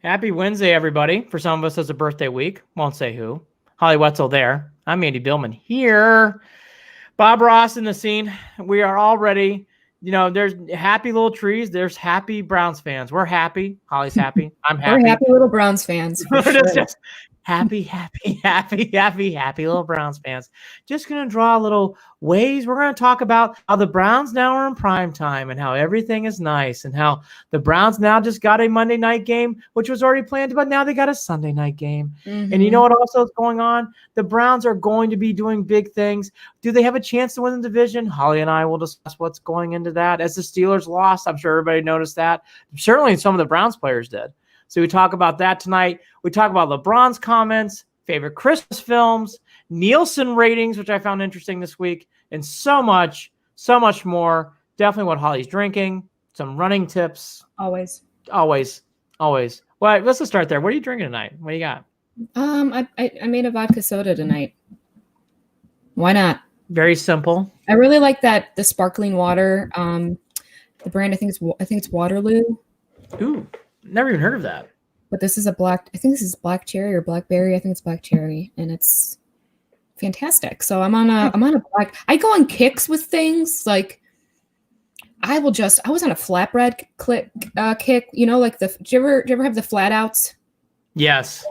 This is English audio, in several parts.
Happy Wednesday, everybody. For some of us, it's a birthday week. Won't say who. Holly Wetzel there. I'm Andy Billman here. Bob Ross in the scene. We are all ready. You know, there's happy little trees. There's happy Browns fans. We're happy. Holly's happy. I'm happy. We're happy little Browns fans. For sure. Just happy little Browns fans. Just going to draw a little ways. We're going to talk about how the Browns now are in prime time and how everything is nice and how the Browns now just got a Monday night game, which was already planned, but now they got a Sunday night game. Mm-hmm. And you know what also is going on? The Browns are going to be doing big things. Do they have a chance to win the division? Holly and I will discuss what's going into that. As the Steelers lost, I'm sure everybody noticed that. Certainly some of the Browns players did. So we talk about that tonight. We talk about LeBron's comments, favorite Christmas films, Nielsen ratings, which I found interesting this week, and so much more. Definitely what Holly's drinking, some running tips. Always. Well, let's just start there. What are you drinking tonight? What do you got? I made a vodka soda tonight. Why not? Very simple. I really like the sparkling water. The brand I think it's Waterloo. Ooh. Never even heard of that. But this is I think this is black cherry or blackberry. I think it's black cherry, and it's fantastic. So I'm on a black. I go on kicks with things like I was on a flatbread kick. You know, like do you ever have the flat outs? Yes.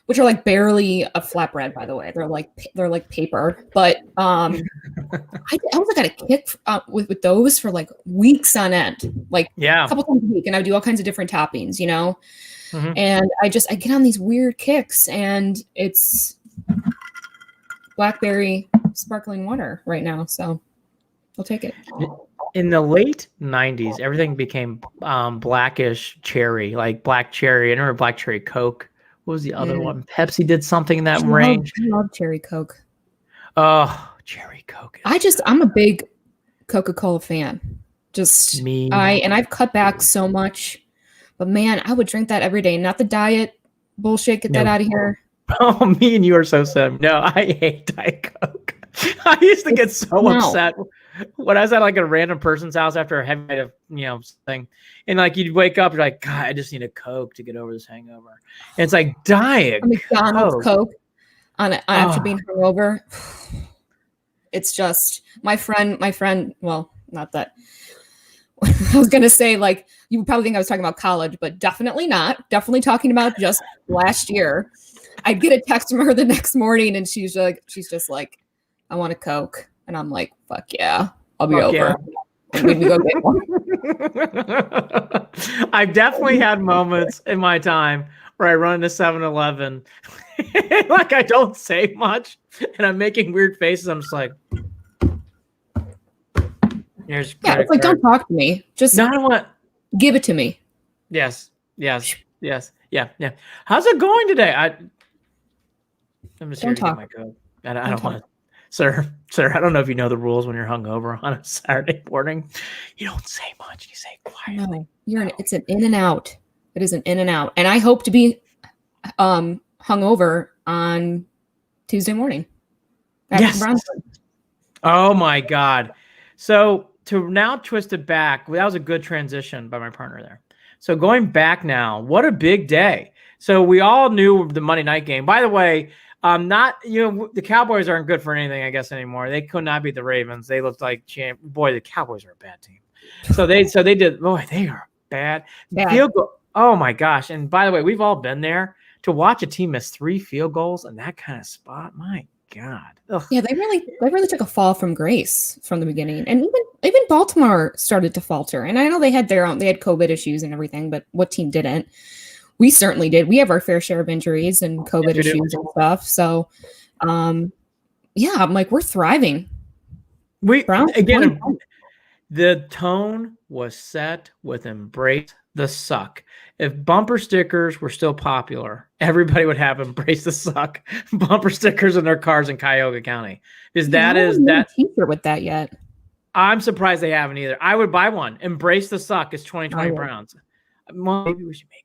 Which are like barely a flatbread, by the way. They're like paper. But I was like at a kick with those for like weeks on end, like a couple times a week, and I would do all kinds of different toppings, you know. Mm-hmm. And I get on these weird kicks, and it's blackberry sparkling water right now, so I'll take it. In the late 90s, everything became blackish cherry, like black cherry. I remember black cherry Coke. What was the other one? Pepsi did something in that range. I love cherry Coke. Oh, cherry Coke. I'm a big Coca-Cola fan. Just me. I've cut back so much, but man, I would drink that every day. Not the diet bullshit. Get that out of here. Oh, me and you are so similar. No, I hate Diet Coke. I used to get so upset when I was at like a random person's house after a heavy night of, thing. And like you'd wake up, you're like, God, I just need a Coke to get over this hangover. And it's like Diet McDonald's Coke after being hungover. It's just my friend, well, not that. I was going to say, like, you would probably think I was talking about college, but definitely not. Definitely talking about just last year. I'd get a text from her the next morning, and she's just like, I want a Coke. And I'm like, fuck yeah, I'll be over. Yeah. And we'd go get one. I've definitely had moments in my time where I run into 7-Eleven, like I don't say much, and I'm making weird faces. I'm just like, it's like, don't talk to me. Just give it to me. Yes. Yeah. How's it going today? I'm just here to get my Coke. I don't want to. Sir, I don't know if you know the rules when you're hungover on a Saturday morning. You don't say much. You say quietly. No, it's an in and out. It is an in and out. And I hope to be hungover on Tuesday morning. Yes. Oh, my God. So to now twist it back, that was a good transition by my partner there. So going back now, what a big day. So we all knew the Monday night game. By the way, the Cowboys aren't good for anything, I guess, anymore. They could not beat the Ravens. They looked like the Cowboys are a bad team. So they did. Boy, they are bad. Field goal. Oh my gosh! And by the way, we've all been there to watch a team miss 3 field goals in that kind of spot. My God. Ugh. Yeah, they really took a fall from grace from the beginning, and even Baltimore started to falter. And I know they had COVID issues and everything, but what team didn't? We certainly did. We have our fair share of injuries and COVID issues and stuff. So, I'm like, we're thriving. The tone was set with embrace the suck. If bumper stickers were still popular, everybody would have embrace the suck bumper stickers in their cars in Cuyahoga County. Because that is that T-shirt with that yet. I'm surprised they haven't either. I would buy one. Embrace the suck is 2020 Browns. Well, maybe we should make one.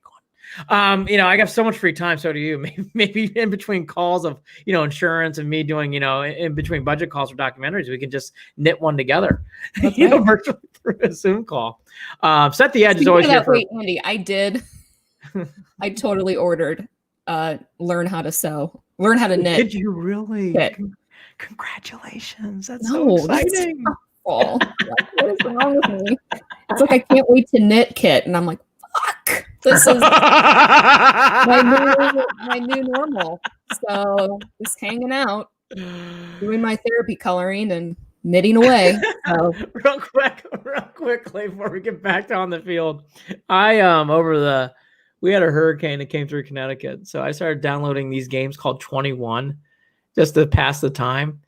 I got so much free time. So do you. Maybe in between calls of, insurance and me doing, in between budget calls for documentaries, we can just knit one together, virtually through a Zoom call. Set the Edge is always here for. Wait, Andy, I did I totally ordered learn how to sew, learn how to knit. Did you really? Kit. Congratulations. That's so No, exciting. Like, what is wrong with me? It's like I can't wait to knit kit. And I'm like, fuck, this is my new normal. So just hanging out, doing my therapy coloring and knitting away. So. real quickly before we get back on the field, we had a hurricane that came through Connecticut, so I started downloading these games called 21 just to pass the time.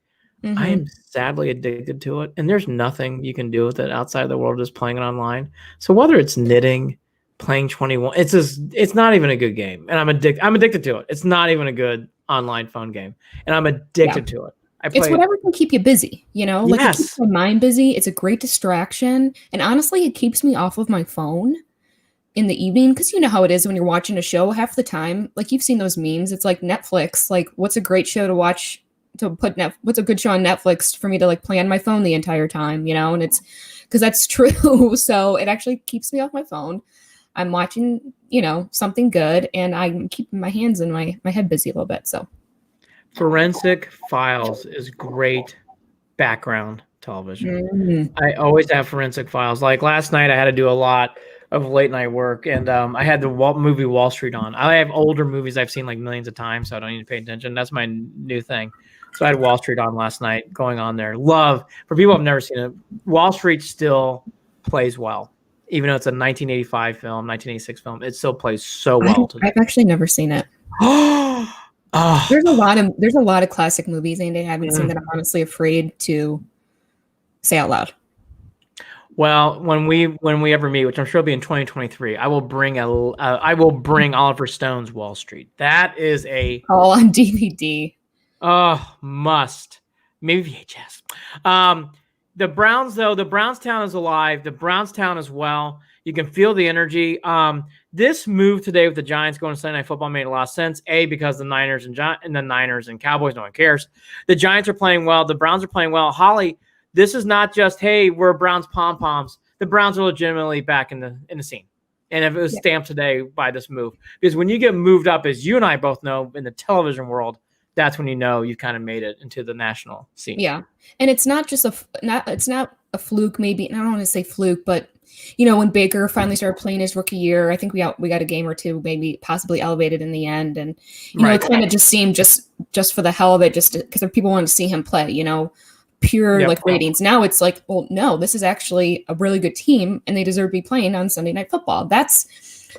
Mm-hmm. I am sadly addicted to it, and there's nothing you can do with it outside of the world just playing it online. So whether it's knitting, playing 21, it's not even a good game, and I'm addicted to it. It's not even a good online phone game, and I'm addicted to it. It's whatever can keep you busy, like Yes. it keeps my mind busy. It's a great distraction, and honestly, it keeps me off of my phone in the evening, because you know how it is when you're watching a show. Half the time, like you've seen those memes, it's like Netflix, like what's a great show to watch, what's a good show on Netflix for me to like play on my phone the entire time, and it's because that's true. So it actually keeps me off my phone. I'm watching, something good, and I'm keeping my hands and my head busy a little bit. So Forensic Files is great background television. I always have Forensic Files. Like last night, I had to do a lot of late night work, and I had the movie Wall Street on. I have older movies I've seen like millions of times, so I don't need to pay attention. That's my new thing. So I had Wall Street on last night, going on there. Love, for people who have never seen it, Wall Street still plays well. Even though it's a 1985 film, 1986 film, it still plays so well today. I've actually never seen it. There's a lot of classic movies, Andy, I haven't seen that I'm honestly afraid to say out loud. Well, when we ever meet, which I'm sure will be in 2023, I will bring Oliver Stone's Wall Street. That is all on DVD. Must. Maybe VHS. The Browns, though, the Brownstown is alive. The Brownstown as well. You can feel the energy. This move today with the Giants going to Sunday Night Football made a lot of sense. Because the Niners and Cowboys, no one cares. The Giants are playing well. The Browns are playing well. Holly, this is not just, hey, we're Browns pom-poms. The Browns are legitimately back in the scene. And if it was stamped today by this move. Because when you get moved up, as you and I both know, in the television world, that's when you know you've kind of made it into the national scene. Yeah. And it's not just it's not a fluke, maybe. And I don't want to say fluke, but when Baker finally started playing his rookie year, I think we got a game or two, maybe possibly elevated in the end. And, it kind of just seemed just for the hell of it, just because people wanted to see him play, pure like ratings. Now it's like, well, no, this is actually a really good team and they deserve to be playing on Sunday Night Football. That's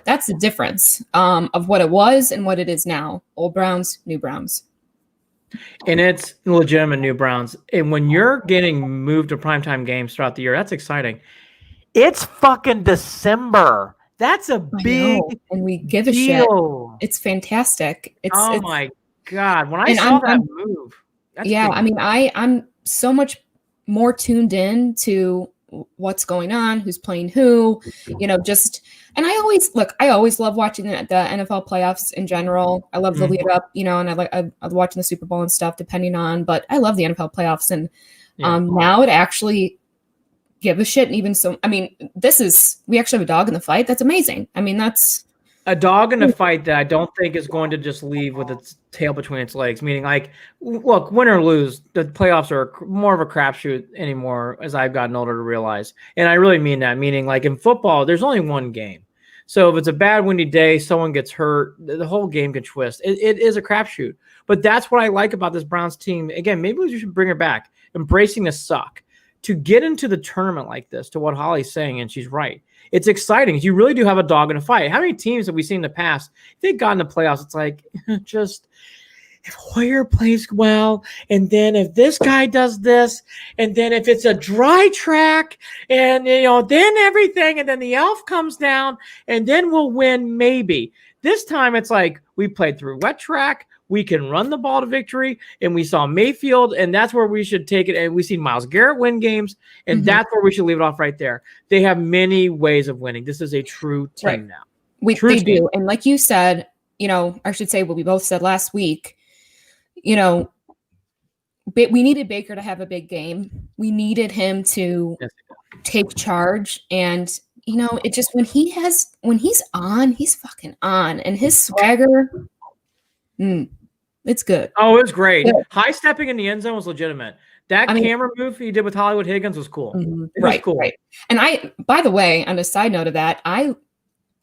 the difference of what it was and what it is now. Old Browns, new Browns. And it's legitimate new Browns. And when you're getting moved to primetime games throughout the year, that's exciting. It's fucking December. That's a big and we give a deal. Shit. It's fantastic. It's my God. When I saw that move. I'm so much more tuned in to what's going on, who's playing who, and I always love watching the NFL playoffs in general. I love the lead up, and I love watching the Super Bowl and stuff depending on, but I love the NFL playoffs. And now it actually give a shit. And even so, we actually have a dog in the fight. That's amazing. That's a dog in a fight that I don't think is going to just leave with its tail between its legs. Meaning, like, look, win or lose, the playoffs are more of a crapshoot anymore as I've gotten older to realize. And I really mean that. Meaning, like in football, there's only one game. So if it's a bad windy day, someone gets hurt, the whole game can twist. It is a crapshoot. But that's what I like about this Browns team. Again, maybe we should bring her back, embracing the suck. To get into the tournament like this, to what Holly's saying, and she's right, it's exciting. You really do have a dog in a fight. How many teams have we seen in the past? If they've gotten to playoffs, it's like, just if Hoyer plays well, and then if this guy does this, and then if it's a dry track, and then everything, and then the elf comes down, and then we'll win maybe. This time it's like we played through wet track. We can run the ball to victory, and we saw Mayfield, and that's where we should take it. And we've seen Myles Garrett win games, and that's where we should leave it off right there. They have many ways of winning. This is a true team now. They do. And like you said, I should say what we both said last week, we needed Baker to have a big game. We needed him to take charge and, it just when he's on, he's fucking on, and his swagger, it's good. Oh, it was great. Yeah. High stepping in the end zone was legitimate. That camera move he did with Hollywood Higgins was cool. It was cool. Right. And by the way, on a side note of that, I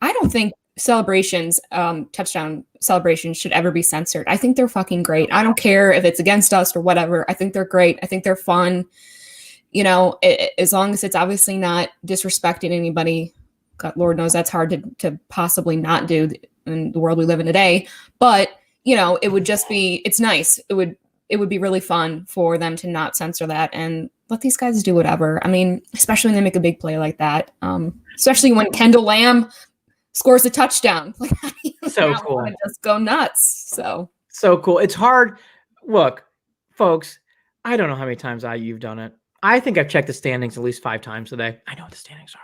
don't think celebrations, touchdown celebrations should ever be censored. I think they're fucking great. I don't care if it's against us or whatever. I think they're great. I think they're fun. As long as it's obviously not disrespecting anybody. God, Lord knows that's hard to possibly not do in the world we live in today. But, it would just be, it's nice. It would be really fun for them to not censor that and let these guys do whatever. I mean, especially when they make a big play like that. Especially when Kendall Lamb scores a touchdown. Like, so cool. Just go nuts. So cool. It's hard. Look, folks, I don't know how many times you've done it. I think I've checked the standings at least 5 times today. I know what the standings are.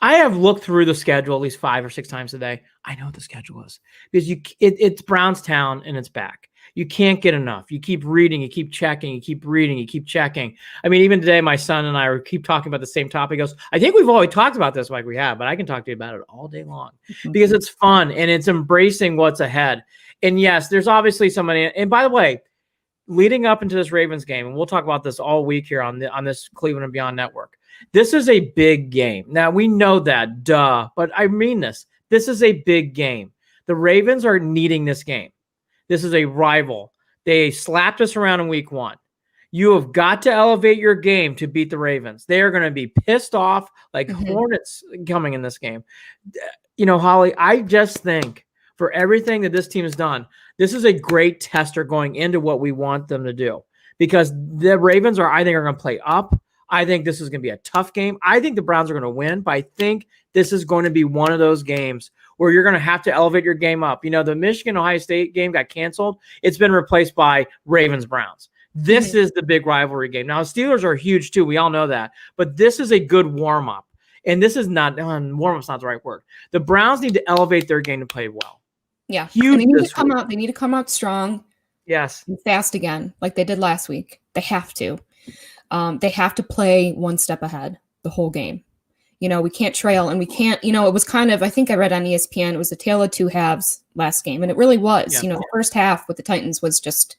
I have looked through the schedule at least 5 or 6 times a day. I know what the schedule is because it's Brownstown and it's back. You can't get enough. You keep reading, you keep checking, you keep reading, you keep checking. I mean, even today, my son and I keep talking about the same topic. He goes, I think we've always talked about this like we have, but I can talk to you about it all day long because it's fun and it's embracing what's ahead. And yes, there's obviously somebody. And by the way, leading up into this Ravens game, and we'll talk about this all week here on this Cleveland and Beyond Network. This is a big game. Now, we know that, but I mean this. This is a big game. The Ravens are needing this game. This is a rival. They slapped us around in week 1. You have got to elevate your game to beat the Ravens. They are going to be pissed off like hornets coming in this game. Holly, I just think for everything that this team has done, this is a great tester going into what we want them to do because the Ravens are going to play up. I think this is going to be a tough game. I think the Browns are going to win, but I think this is going to be one of those games where you're going to have to elevate your game up. The Michigan-Ohio State game got canceled. It's been replaced by Ravens-Browns. This is the big rivalry game. Now, the Steelers are huge too. We all know that. But this is a good warm-up. And this is not warm-up's not the right word. The Browns need to elevate their game to play well. Yeah. Huge. They need to come out strong. Yes. And fast again, like they did last week. They have to. They have to play one step ahead the whole game. We can't trail and we can't, it was kind of, I think I read on ESPN, it was a tale of 2 halves last game. And it really was, the first half with the Titans was just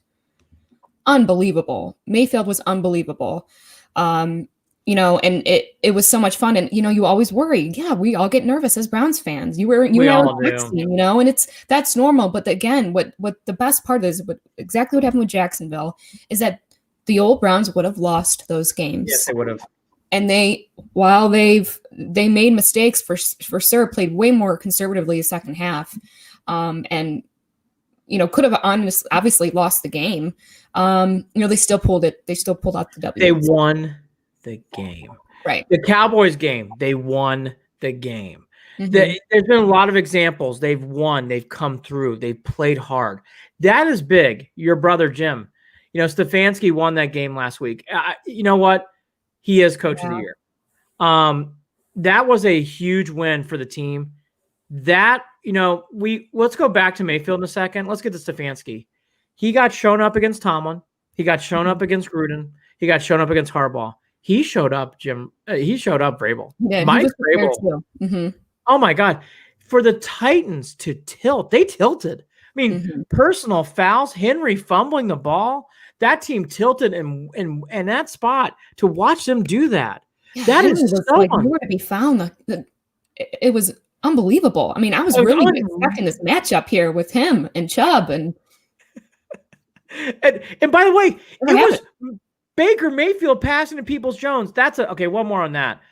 unbelievable. Mayfield was unbelievable. And it was so much fun. And, you always worry. Yeah, we all get nervous as Browns fans. You were and that's normal. But again, what the best part is exactly what happened with Jacksonville is that the old Browns would have lost those games. Yes, they would have. And they made mistakes for sure, played way more conservatively the second half, and could have obviously lost the game. They still pulled it. They still pulled out the W. They won the game. Right. The Cowboys game, they won the game. There's been a lot of examples. They've won. They've come through. They've played hard. That is big. Your brother Jim. Stefanski won that game last week. You know what? He is coach of the year. That was a huge win for the team. That, let's go back to Mayfield in a second. Let's get to Stefanski. He got shown up against Tomlin. He got shown up against Gruden. He got shown up against Harbaugh. He showed up, Jim. He showed up, Vrabel. Yeah, Mike Vrabel. Oh, my God. For the Titans to tilt, they tilted. I mean, personal fouls, Henry fumbling the ball. That team tilted in that spot to watch them do that. Yeah, that is so like nowhere to be found. It was unbelievable. I mean, I was really expecting this matchup here with him and Chubb and by the way, it was Baker Mayfield passing to Peoples-Jones. Okay. One more on that.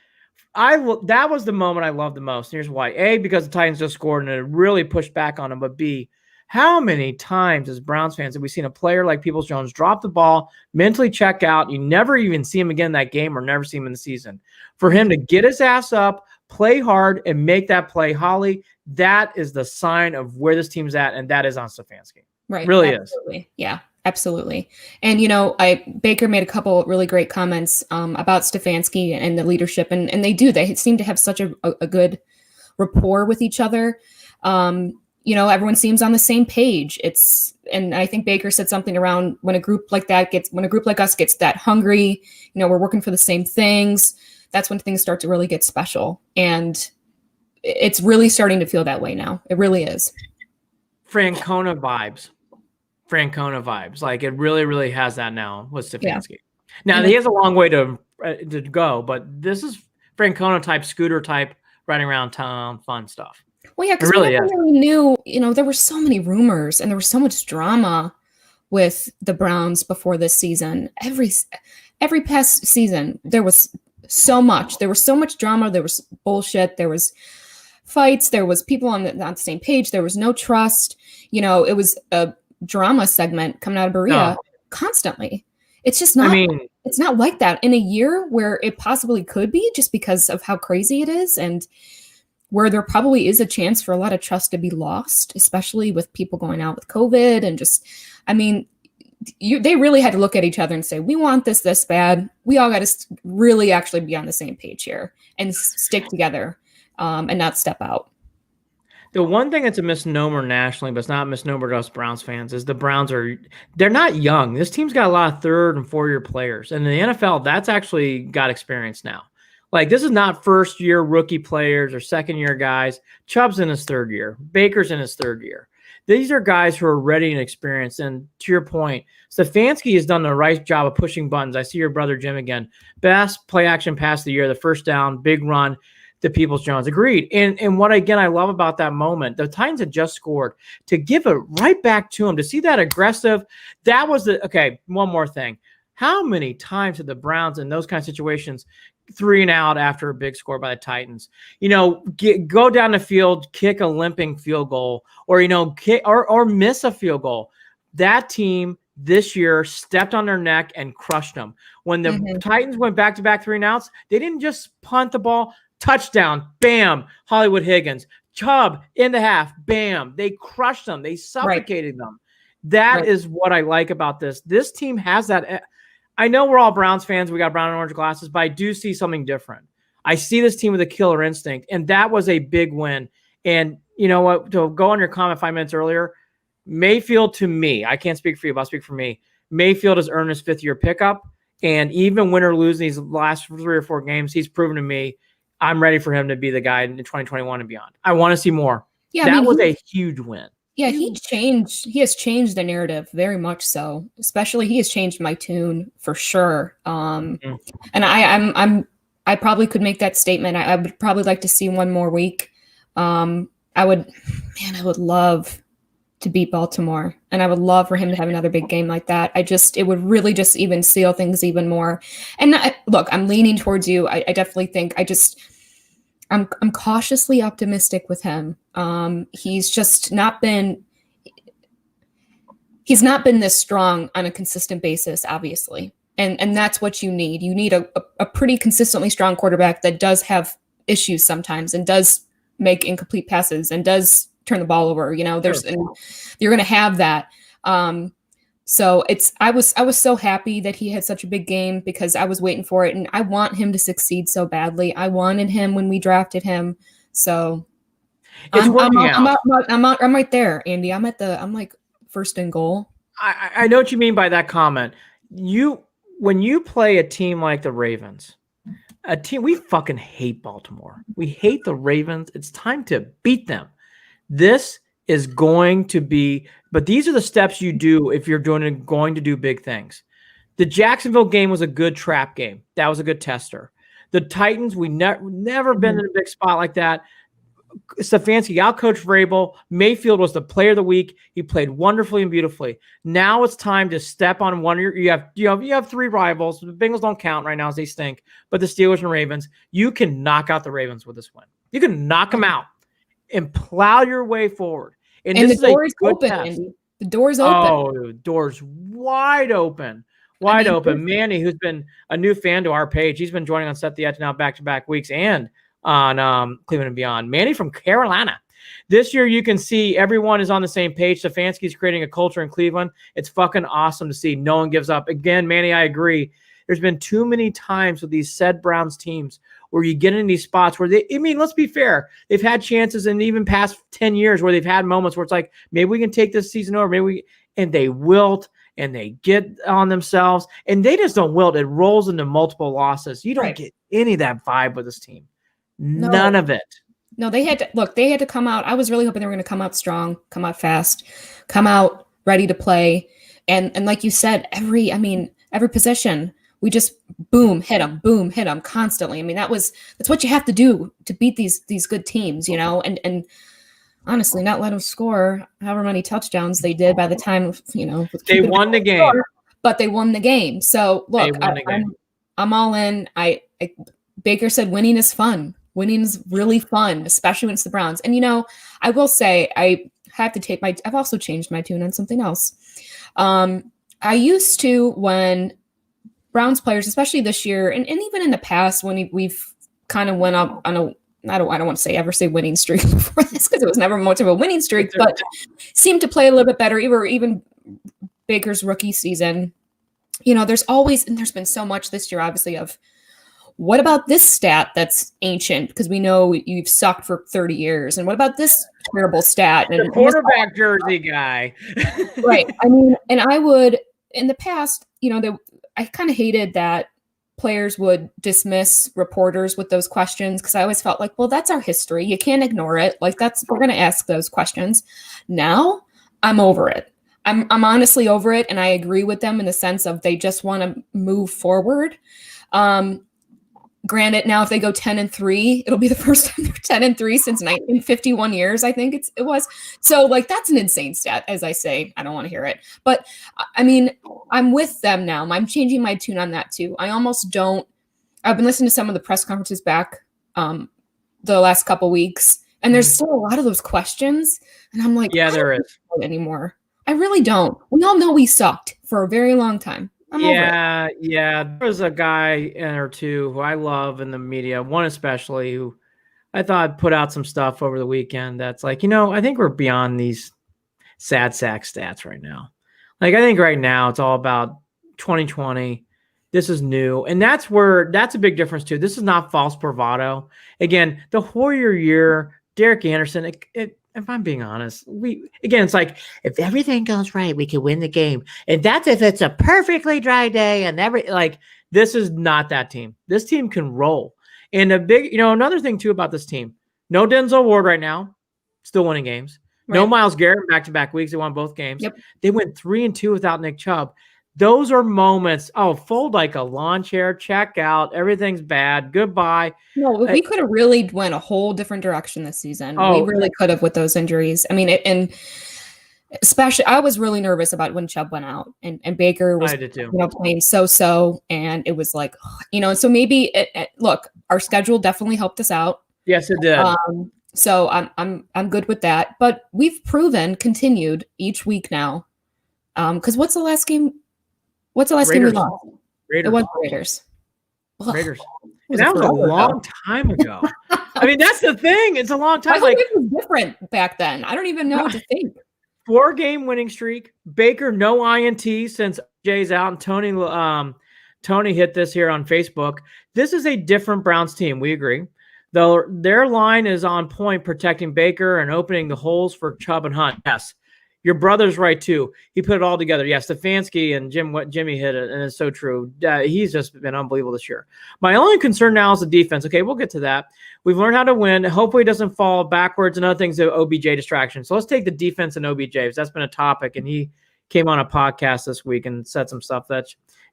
That was the moment I loved the most. Here's why: A, because the Titans just scored and it really pushed back on them. But B, how many times as Browns fans have we seen a player like Peoples-Jones drop the ball, mentally check out? You never even see him again in that game or never see him in the season. For him to get his ass up, play hard, and make that play, Holly, that is the sign of where this team's at, and that is on Stefanski. Right. Really absolutely. Is. Yeah, absolutely. And, Baker made a couple really great comments about Stefanski and the leadership, and they seem to have such a good rapport with each other. Everyone seems on the same page. And I think Baker said something around when a group like us gets that hungry, we're working for the same things. That's when things start to really get special. And it's really starting to feel that way now. It really is. Francona vibes. Like it really, really has that now with Stefanski. Now he has a long way to go, but this is Francona type, scooter type, riding around town, fun stuff. Well, yeah, because we never really knew, there were so many rumors and there was so much drama with the Browns before this season. Every past season, there was so much. There was so much drama. There was bullshit. There was fights. There was people on the same page. There was no trust. It was a drama segment coming out of Berea constantly. It's just not. It's not like that in a year where it possibly could be, just because of how crazy it is, and where there probably is a chance for a lot of trust to be lost, especially with people going out with COVID and just, they really had to look at each other and say, we want this bad. We all got to really actually be on the same page here and stick together and not step out. The one thing that's a misnomer nationally, but it's not a misnomer to us Browns fans, is the Browns they're not young. This team's got a lot of 3rd and 4-year players. And in the NFL, that's actually got experience now. Like, this is not first-year rookie players or second-year guys. Chubb's in his 3rd year. Baker's in his 3rd year. These are guys who are ready and experienced. And to your point, Stefanski has done the right job of pushing buttons. I see your brother Jim again. Best play-action pass of the year, the first down, big run to Peoples-Jones. Agreed. And what, again, I love about that moment, the Titans had just scored. To give it right back to him, to see that aggressive, that was okay, one more thing. How many times have the Browns in those kind of situations 3 and out after a big score by the Titans, go down the field, kick a limping field goal, or, kick or miss a field goal? That team this year stepped on their neck and crushed them. When the Titans went back-to-back 3 and outs, they didn't just punt the ball, touchdown, bam, Hollywood Higgins, Chubb in the half, bam. They crushed them. They suffocated them. That is what I like about this. This team has that. I know we're all Browns fans. We got brown and orange glasses, but I do see something different. I see this team with a killer instinct, and that was a big win. And you know what? To go on your comment 5 minutes earlier, Mayfield, to me, I can't speak for you, but I'll speak for me. Mayfield has earned his 5th-year pickup, and even win or lose these last 3 or 4 games, he's proven to me I'm ready for him to be the guy in 2021 and beyond. I want to see more. Yeah, that was a huge win. Yeah, he has changed the narrative very much so. Especially he has changed my tune for sure. And I probably could make that statement. I would probably like to see one more week. I would love to beat Baltimore, and I would love for him to have another big game like that. It would really just even seal things even more. And look, I'm leaning towards you. I definitely think I'm cautiously optimistic with him. He's just not been this strong on a consistent basis, obviously. And that's what you need. You need a pretty consistently strong quarterback that does have issues sometimes and does make incomplete passes and does turn the ball over. You're going to have that. So I was so happy that he had such a big game because I was waiting for it, and I want him to succeed so badly. I wanted him when we drafted him. So I'm right there, Andy. I'm like first and goal. I know what you mean by that comment. When you play a team like the Ravens, we fucking hate Baltimore. We hate the Ravens. It's time to beat them. This is going to be, but these are the steps you do if you're going to do big things. The Jacksonville game was a good trap game. That was a good tester. The Titans, we never been in a big spot like that. Stefanski outcoached Vrabel. Mayfield was the player of the week. He played wonderfully and beautifully. Now it's time to step on one of you have 3 rivals. The Bengals don't count right now as they stink, but the Steelers and Ravens, you can knock out the Ravens with this win. You can knock them out and plow your way forward. And this the door is open, Andy. The door's open. Oh, the door's wide open. Open. Manny, who's been a new fan to our page, he's been joining on Set the Edge now back-to-back weeks and on Cleveland and Beyond. Manny from Carolina. This year, you can see everyone is on the same page. Stefanski's creating a culture in Cleveland. It's fucking awesome to see. No one gives up. Again, Manny, I agree. There's been too many times with these said Browns teams where you get in these spots where let's be fair. They've had chances in even past 10 years where they've had moments where it's like, maybe we can take this season over. And they wilt and they get on themselves and they just don't wilt. It rolls into multiple losses. You don't get any of that vibe with this team. No. None of it. No, they had to come out. I was really hoping they were going to come out strong, come out fast, come out ready to play. And like you said, every possession, we just boom, hit them constantly. I mean, that's what you have to do to beat these good teams, and honestly, not let them score however many touchdowns they did by the time, they won the game. But they won the game. So look, I'm all in. Baker said winning is fun. Winning is really fun, especially when it's the Browns. And, I will say I've also changed my tune on something else. I used to, when Browns players, especially this year, and even in the past, when we've kind of went up on I don't want to ever say winning streak before this, because it was never much of a winning streak, but seemed to play a little bit better, even Baker's rookie season. There's been so much this year, obviously, of what about this stat that's ancient? Because we know you've sucked for 30 years. And what about this terrible stat? And the quarterback jersey guy. Right. I mean, and I would, in the past, I kind of hated that players would dismiss reporters with those questions, because I always felt like, well, that's our history. You can't ignore it. Like, we're going to ask those questions. Now I'm over it. I'm honestly over it. And I agree with them in the sense of they just want to move forward. Granted, now if they go 10-3, it'll be the first time they're 10-3 since 1951 years. I think it was. So that's an insane stat, as I say. I don't want to hear it, but I mean, I'm with them now. I'm changing my tune on that too. I almost don't. I've been listening to some of the press conferences back the last couple weeks, and there's still a lot of those questions, and I'm like, yeah, there is anymore. I really don't. We all know we sucked for a very long time. Yeah. There was a guy or two who I love in the media, one especially, who I thought put out some stuff over the weekend that's like, I think we're beyond these sad sack stats right now. Like, I think right now it's all about 2020. This is new. And that's a big difference too. This is not false bravado. Again, the Hoyer year, Derek Anderson, if I'm being honest, it's like, if everything goes right, we can win the game. And that's if it's a perfectly dry day and this is not that team. This team can roll. And another thing too about this team, no Denzel Ward right now, still winning games. Right. No Myles Garrett back-to-back weeks. They won both games. Yep. They went 3-2 without Nick Chubb. Those are moments. Oh, fold like a lawn chair, check out. Everything's bad. Goodbye. No, we could have really went a whole different direction this season. We really could have with those injuries. I mean, and especially, I was really nervous about when Chubb went out and Baker was playing so, and it was like, so maybe look, our schedule definitely helped us out. Yes, it did. So I'm good with that. But we've continued each week now. Because what's the last game? What's the last game we lost? Raiders. It was Raiders. Raiders. That was a long time ago. I mean, that's the thing. It's a long time. It was different back then. I don't even know what to think. 4-game winning streak. Baker, no INT since Jay's out. And Tony hit this here on Facebook. This is a different Browns team. We agree. Though their line is on point, protecting Baker and opening the holes for Chubb and Hunt. Yes. Your brother's right too. He put it all together. Yeah, Stefanski and Jimmy hit it, and it's so true. He's just been unbelievable this year. My only concern now is the defense. Okay, we'll get to that. We've learned how to win. Hopefully, it doesn't fall backwards. And other things, the OBJ distraction. So let's take the defense and OBJ, because that's been a topic. And he came on a podcast this week and said some stuff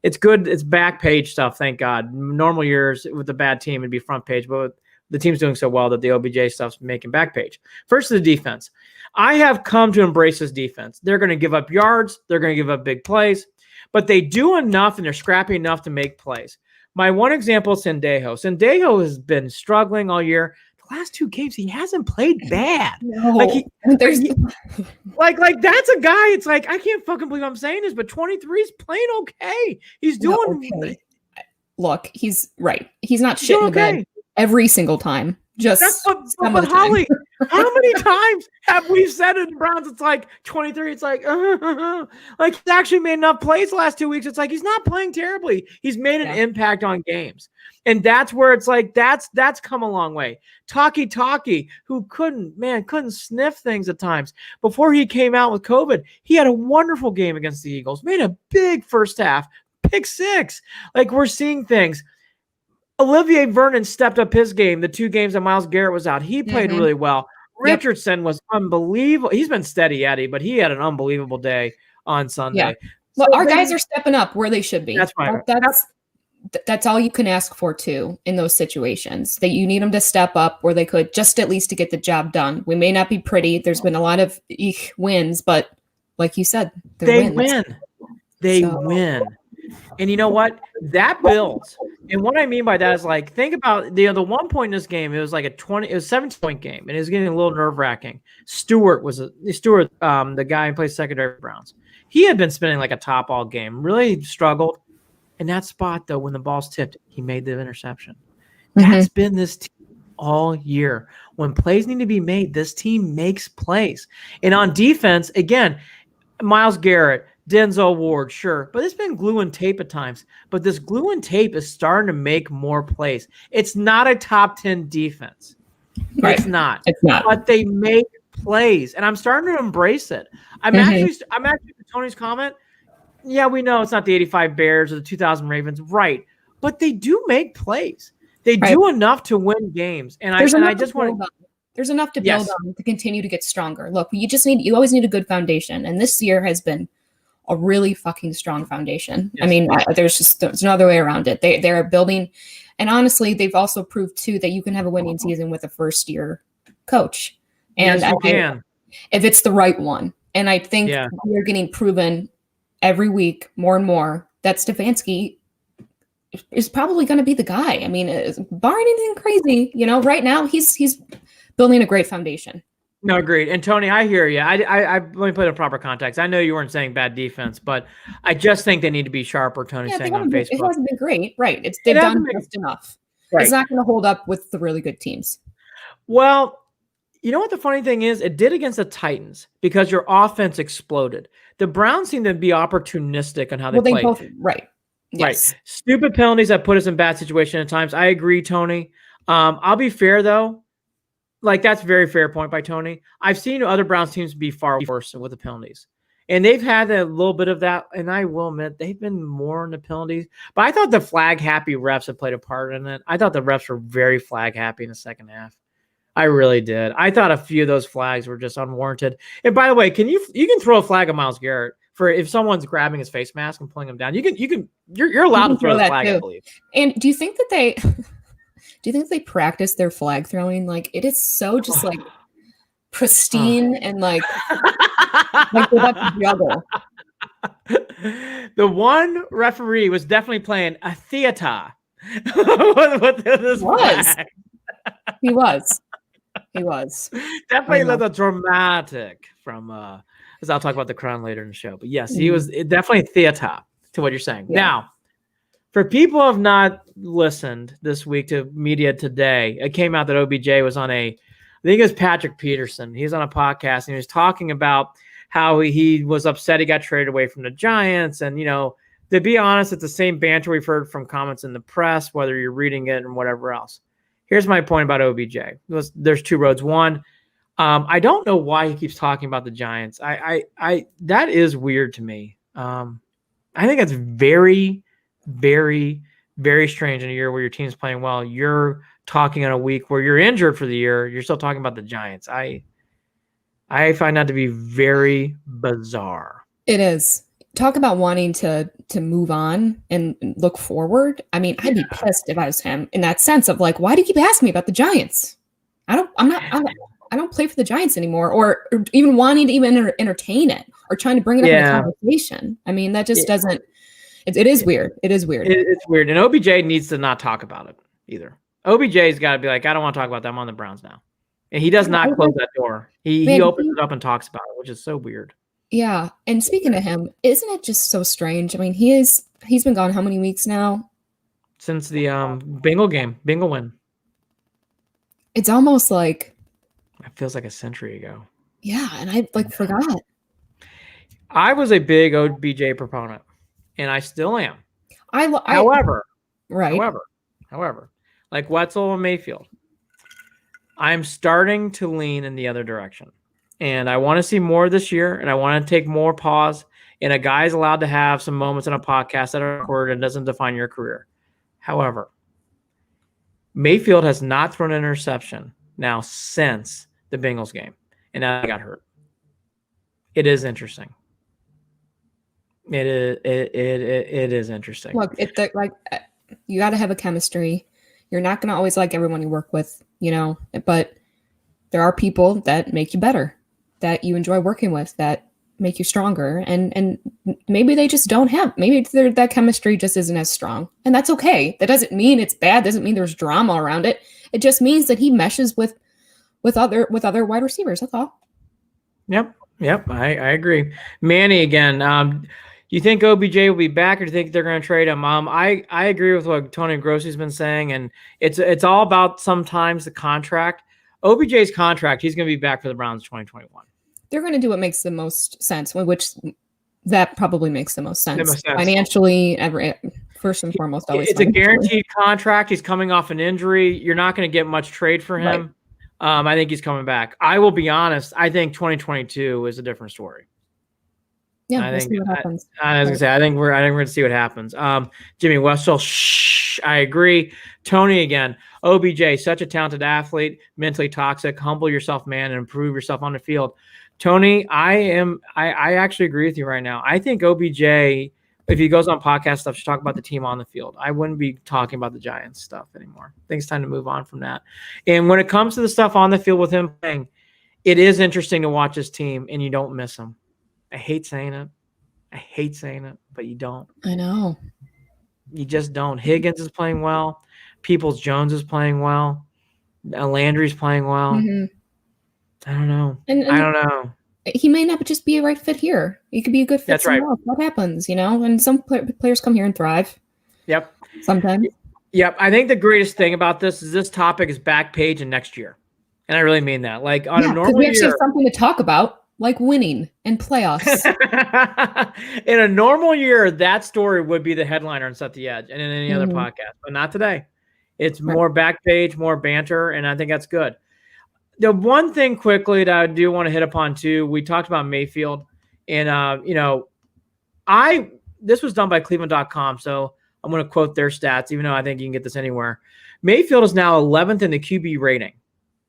it's good. It's back page stuff. Thank God. Normal years with a bad team, it'd be front page, but the team's doing so well that the OBJ stuff's making back page. First, the defense. I have come to embrace this defense. They're going to give up yards. They're going to give up big plays, but they do enough and they're scrappy enough to make plays. My one example is Sendejo. Sendejo has been struggling all year. The last 2 games, he hasn't played bad. No. Like that's a guy. It's like, I can't fucking believe I'm saying this, but 23 is playing okay. He's doing okay. Look, he's right. He's not shitting the bed every single time. But Holly, how many times have we said in Browns? It's like 23. It's like, like he's actually made enough plays the last 2 weeks. It's like he's not playing terribly. He's made an impact on games, and that's where it's like that's come a long way. Talkie, who couldn't sniff things at times before he came out with COVID. He had a wonderful game against the Eagles. Made a big first half, pick 6. Like, we're seeing things. Olivier Vernon stepped up his game. The 2 games that Myles Garrett was out, he played really well. Richardson was unbelievable. He's been steady, Eddie, but he had an unbelievable day on Sunday. Yeah. Well, our guys are stepping up where they should be. That's right. That's all you can ask for too in those situations. That you need them to step up where they could just at least to get the job done. We may not be pretty. There's been a lot of wins, but like you said, they win. They win. And you know what? That builds. And what I mean by that is like, think about the 1 point in this game. It was like it was 17-point game, and it was getting a little nerve-wracking. Stewart, the guy who plays secondary for Browns. He had been spinning like a top all game, really struggled. In that spot, though, when the ball's tipped, he made the interception. That's been this team all year. When plays need to be made, this team makes plays. And on defense, again, Myles Garrett, Denzel Ward, sure. But it's been glue and tape at times. But this glue and tape is starting to make more plays. It's not a top 10 defense. Right. It's not. But they make plays. And I'm starting to embrace it. I'm actually to Tony's comment. Yeah, we know it's not the 85 Bears or the 2000 Ravens. Right. But they do make plays. They do enough to win games. And I just want to. There's enough to build on to continue to get stronger. Look, you always need a good foundation. And this year has been a really fucking strong foundation. Yes. I mean, there's no other way around it. They're building. And honestly, they've also proved too that you can have a winning season with a first year coach. And if it's the right one. And I think we're getting proven every week more and more that Stefanski is probably going to be the guy. I mean, barring anything crazy, right now he's building a great foundation. No, agreed. And Tony, I hear you. I let me put it in proper context. I know you weren't saying bad defense, but I just think they need to be sharper. Tony's saying on Facebook. It hasn't been great, right? They've done just enough. Right. It's not going to hold up with the really good teams. Well, you know what the funny thing is? It did against the Titans because your offense exploded. The Browns seem to be opportunistic on how they play. Right. Yes. Right. Stupid penalties that put us in bad situations at times. I agree, Tony. I'll be fair, though. Like, that's a very fair point by Tony. I've seen other Browns teams be far worse with the penalties. And they've had a little bit of that, and I will admit, they've been more in the penalties. But I thought the flag-happy refs have played a part in it. I thought the refs were very flag-happy in the second half. I really did. I thought a few of those flags were just unwarranted. And by the way, you can throw a flag at Myles Garrett for if someone's grabbing his face mask and pulling him down. You're allowed to throw the flag, too. I believe. And do you think that they practice their flag throwing? Like, it is so just like pristine and like they have to juggle. The one referee was definitely playing a theater with this flag. He was. Definitely a little dramatic from because I'll talk about the Crown later in the show. But yes, he was definitely theater to what you're saying. Yeah. Now, for people who have not listened this week to media today, it came out that OBJ was on I think it was Patrick Peterson. He was on a podcast and he was talking about how he was upset he got traded away from the Giants. And, to be honest, it's the same banter we've heard from comments in the press, whether you're reading it and whatever else. Here's my point about OBJ. There's two roads. One, I don't know why he keeps talking about the Giants. That is weird to me. I think that's very, very, very strange in a year where your team's playing well. You're talking on a week where you're injured for the year. You're still talking about the Giants. I find that to be very bizarre. It is. Talk about wanting to move on and look forward. I mean, I'd be pissed if I was him in that sense of like, why do you keep asking me about the Giants? I don't play for the Giants anymore, or even wanting to even entertain it or trying to bring it up in a conversation. I mean, that just doesn't. It is weird. It is weird. It's weird, and OBJ needs to not talk about it either. OBJ's got to be like, I don't want to talk about that. I'm on the Browns now, and he does not close that door. He opens it up and talks about it, which is so weird. Yeah, and speaking of him, isn't it just so strange? I mean, he's been gone how many weeks now? Since the Bengal win. It's almost like it feels like a century ago. Yeah, and I forgot. I was a big OBJ proponent, and I still am. However, like Wetzel and Mayfield, I'm starting to lean in the other direction. And I want to see more this year, and I want to take more pause. And a guy's allowed to have some moments in a podcast that are awkward and doesn't define your career. However, Mayfield has not thrown an interception now since the Bengals game, and now he got hurt. It is interesting. It is interesting. Look, you got to have a chemistry. You're not going to always like everyone you work with, but there are people that make you better, that you enjoy working with, that make you stronger. And maybe they just don't have, maybe that chemistry just isn't as strong. And that's okay. That doesn't mean it's bad. Doesn't mean there's drama around it. It just means that he meshes with other wide receivers. That's all. Yep. I agree. Manny again. Do you think OBJ will be back, or do you think they're going to trade him? I agree with what Tony Grossi's been saying, and it's all about sometimes the contract. OBJ's contract, he's going to be back for the Browns 2021. They're going to do what makes the most sense, which that probably makes the most sense. Financially, first and foremost. Always it's a guaranteed contract. He's coming off an injury. You're not going to get much trade for him. Right. I think he's coming back. I will be honest. I think 2022 is a different story. Yeah, we'll see what happens. I was gonna say, I think we're gonna see what happens. Jimmy Westall, I agree. Tony again. OBJ, such a talented athlete, mentally toxic. Humble yourself, man, and improve yourself on the field. Tony, I actually agree with you right now. I think OBJ, if he goes on podcast stuff, should talk about the team on the field. I wouldn't be talking about the Giants stuff anymore. I think it's time to move on from that. And when it comes to the stuff on the field with him playing, it is interesting to watch his team, and you don't miss him. I hate saying it, but you don't. I know. You just don't. Higgins is playing well. Peoples-Jones is playing well. Landry's playing well. Mm-hmm. I don't know. I don't know. He may not just be a right fit here. He could be a good fit somewhere else. What happens, And some players come here and thrive. Yep. Sometimes. Yep. I think the greatest thing about this topic is back page and next year. And I really mean that. Like on a normal we actually have something to talk about. Like winning and playoffs. In a normal year, that story would be the headliner on Set the Edge and in any other podcast, but not today. It's more back page, more banter, and I think that's good. The one thing quickly that I do want to hit upon too, we talked about Mayfield, and this was done by Cleveland.com, so I'm going to quote their stats, even though I think you can get this anywhere. Mayfield is now 11th in the QB rating,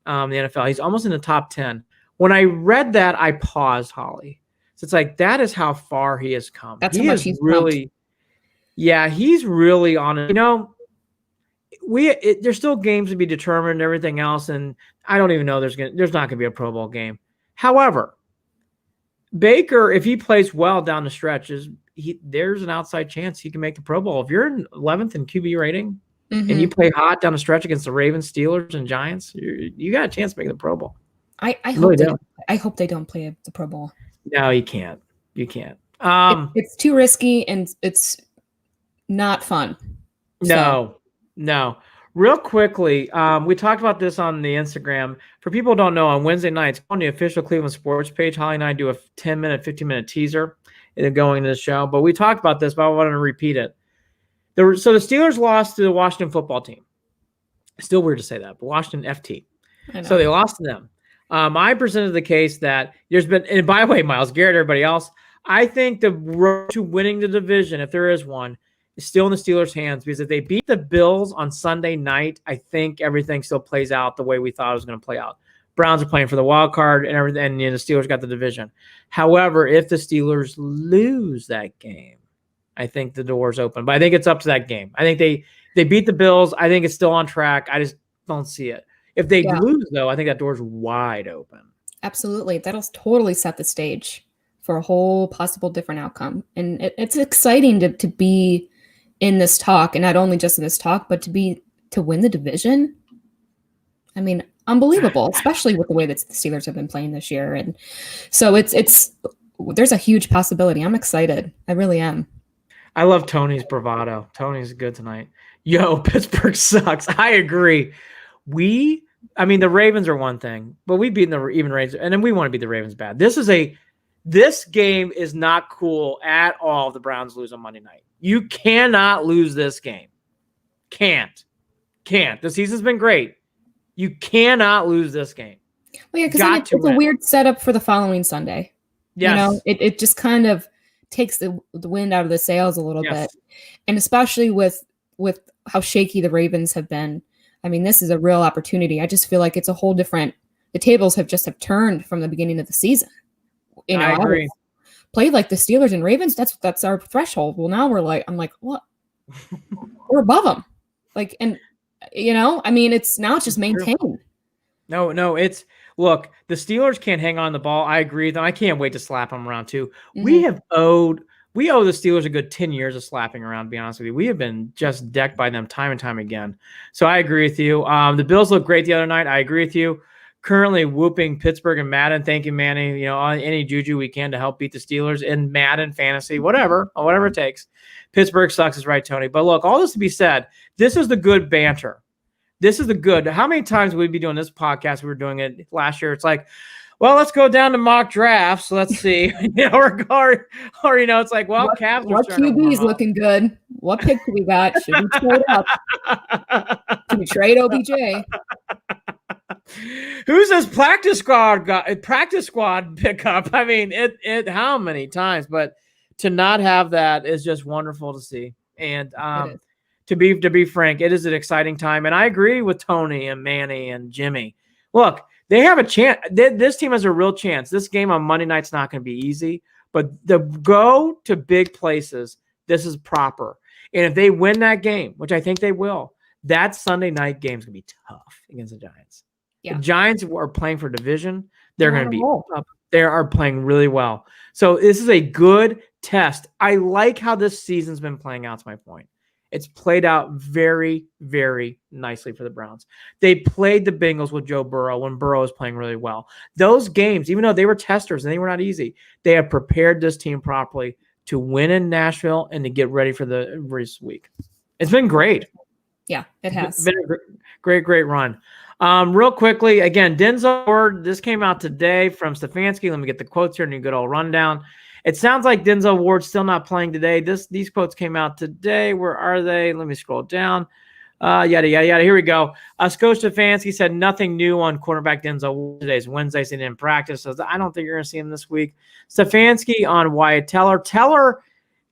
the NFL. He's almost in the top 10. When I read that, I paused, Holly. So it's like, that is how far he has come. That's how much he's really, he's really on it. There's still games to be determined and everything else, and I don't even know there's not going to be a Pro Bowl game. However, Baker, if he plays well down the stretch, there's an outside chance he can make the Pro Bowl. If you're in 11th in QB rating and you play hot down the stretch against the Ravens, Steelers, and Giants, you got a chance to make the Pro Bowl. I hope they don't play the Pro Bowl. No, you can't. You can't. It's too risky and it's not fun. No. Real quickly, we talked about this on the Instagram. For people who don't know, on Wednesday nights on the official Cleveland Sports page, Holly and I do a 10-minute, 15-minute teaser going into the show. But we talked about this, but I wanted to repeat it. So the Steelers lost to the Washington football team. Still weird to say that, but Washington FT. So they lost to them. I presented the case that there's been, and by the way, Myles Garrett, everybody else, I think the road to winning the division, if there is one, is still in the Steelers' hands, because if they beat the Bills on Sunday night, I think everything still plays out the way we thought it was going to play out. Browns are playing for the wild card and everything, and the Steelers got the division. However, if the Steelers lose that game, I think the door's open. But I think it's up to that game. I think they beat the Bills. I think it's still on track. I just don't see it. If they lose, though, I think that door's wide open. Absolutely. That'll totally set the stage for a whole possible different outcome. And it's exciting to be in this talk, and not only just in this talk, but to win the division. I mean, unbelievable, especially with the way that the Steelers have been playing this year. And so there's a huge possibility. I'm excited. I really am. I love Tony's bravado. Tony's good tonight. Yo, Pittsburgh sucks. I agree. The Ravens are one thing, but we've beaten the even Ravens, and then we want to beat the Ravens bad. This game is not cool at all if the Browns lose on Monday night. You cannot lose this game. Can't. The season's been great. You cannot lose this game. Well, yeah, because it's a weird setup for the following Sunday. Yes. It just kind of takes the wind out of the sails a little bit. And especially with how shaky the Ravens have been. I mean, this is a real opportunity. I just feel like it's a whole different. The tables have turned from the beginning of the season. You know, I agree. Played like the Steelers and Ravens. That's our threshold. Well, now I'm like, what? We're above them. Like, and you know, I mean, it's just maintained. No, look, the Steelers can't hang on the ball. I agree with them. I can't wait to slap them around too. Mm-hmm. We owe the Steelers a good 10 years of slapping around, to be honest with you. We have been just decked by them time and time again. So I agree with you. The Bills looked great the other night. I agree with you. Currently whooping Pittsburgh and Madden. Thank you, Manny. You know, on any juju we can to help beat the Steelers in Madden, fantasy, whatever it takes. Pittsburgh sucks is right, Tony. But look, all this to be said, this is the good banter. This is the good. How many times would we be doing this podcast? We were doing it last year. It's like, well, let's go down to mock drafts. Let's see, you know, or you know, it's like, well, Cavs are what QB is looking good. What pick do we got? Should we trade up? Should we trade OBJ? Who's this practice squad pickup? I mean, it how many times? But to not have that is just wonderful to see. And to be frank, it is an exciting time. And I agree with Tony and Manny and Jimmy. Look, they have a chance. This team has a real chance. This game on Monday night's not going to be easy, but the go to big places, this is proper. And if they win that game, which I think they will, that Sunday night game is going to be tough against the Giants. Yeah. The Giants are playing for division. They're going to be up. They are playing really well. So this is a good test. I like how this season's been playing out, to my point. It's played out very, very nicely for the Browns. They played the Bengals with Joe Burrow when Burrow was playing really well. Those games, even though they were testers and they were not easy, they have prepared this team properly to win in Nashville and to get ready for the race week. It's been great. Yeah, it has. It's been a great run. Real quickly, again, Denzel Ward, this came out today from Stefanski. Let me get the quotes here and a good old rundown. It sounds like Denzel Ward's still not playing today. These quotes came out today. Where are they? Let me scroll down. Yada, yada, yada. Here we go. Coach Stefanski said nothing new on quarterback Denzel Ward. Today's Wednesday, so he didn't practice. So I don't think you're going to see him this week. Stefanski on Wyatt Teller. Teller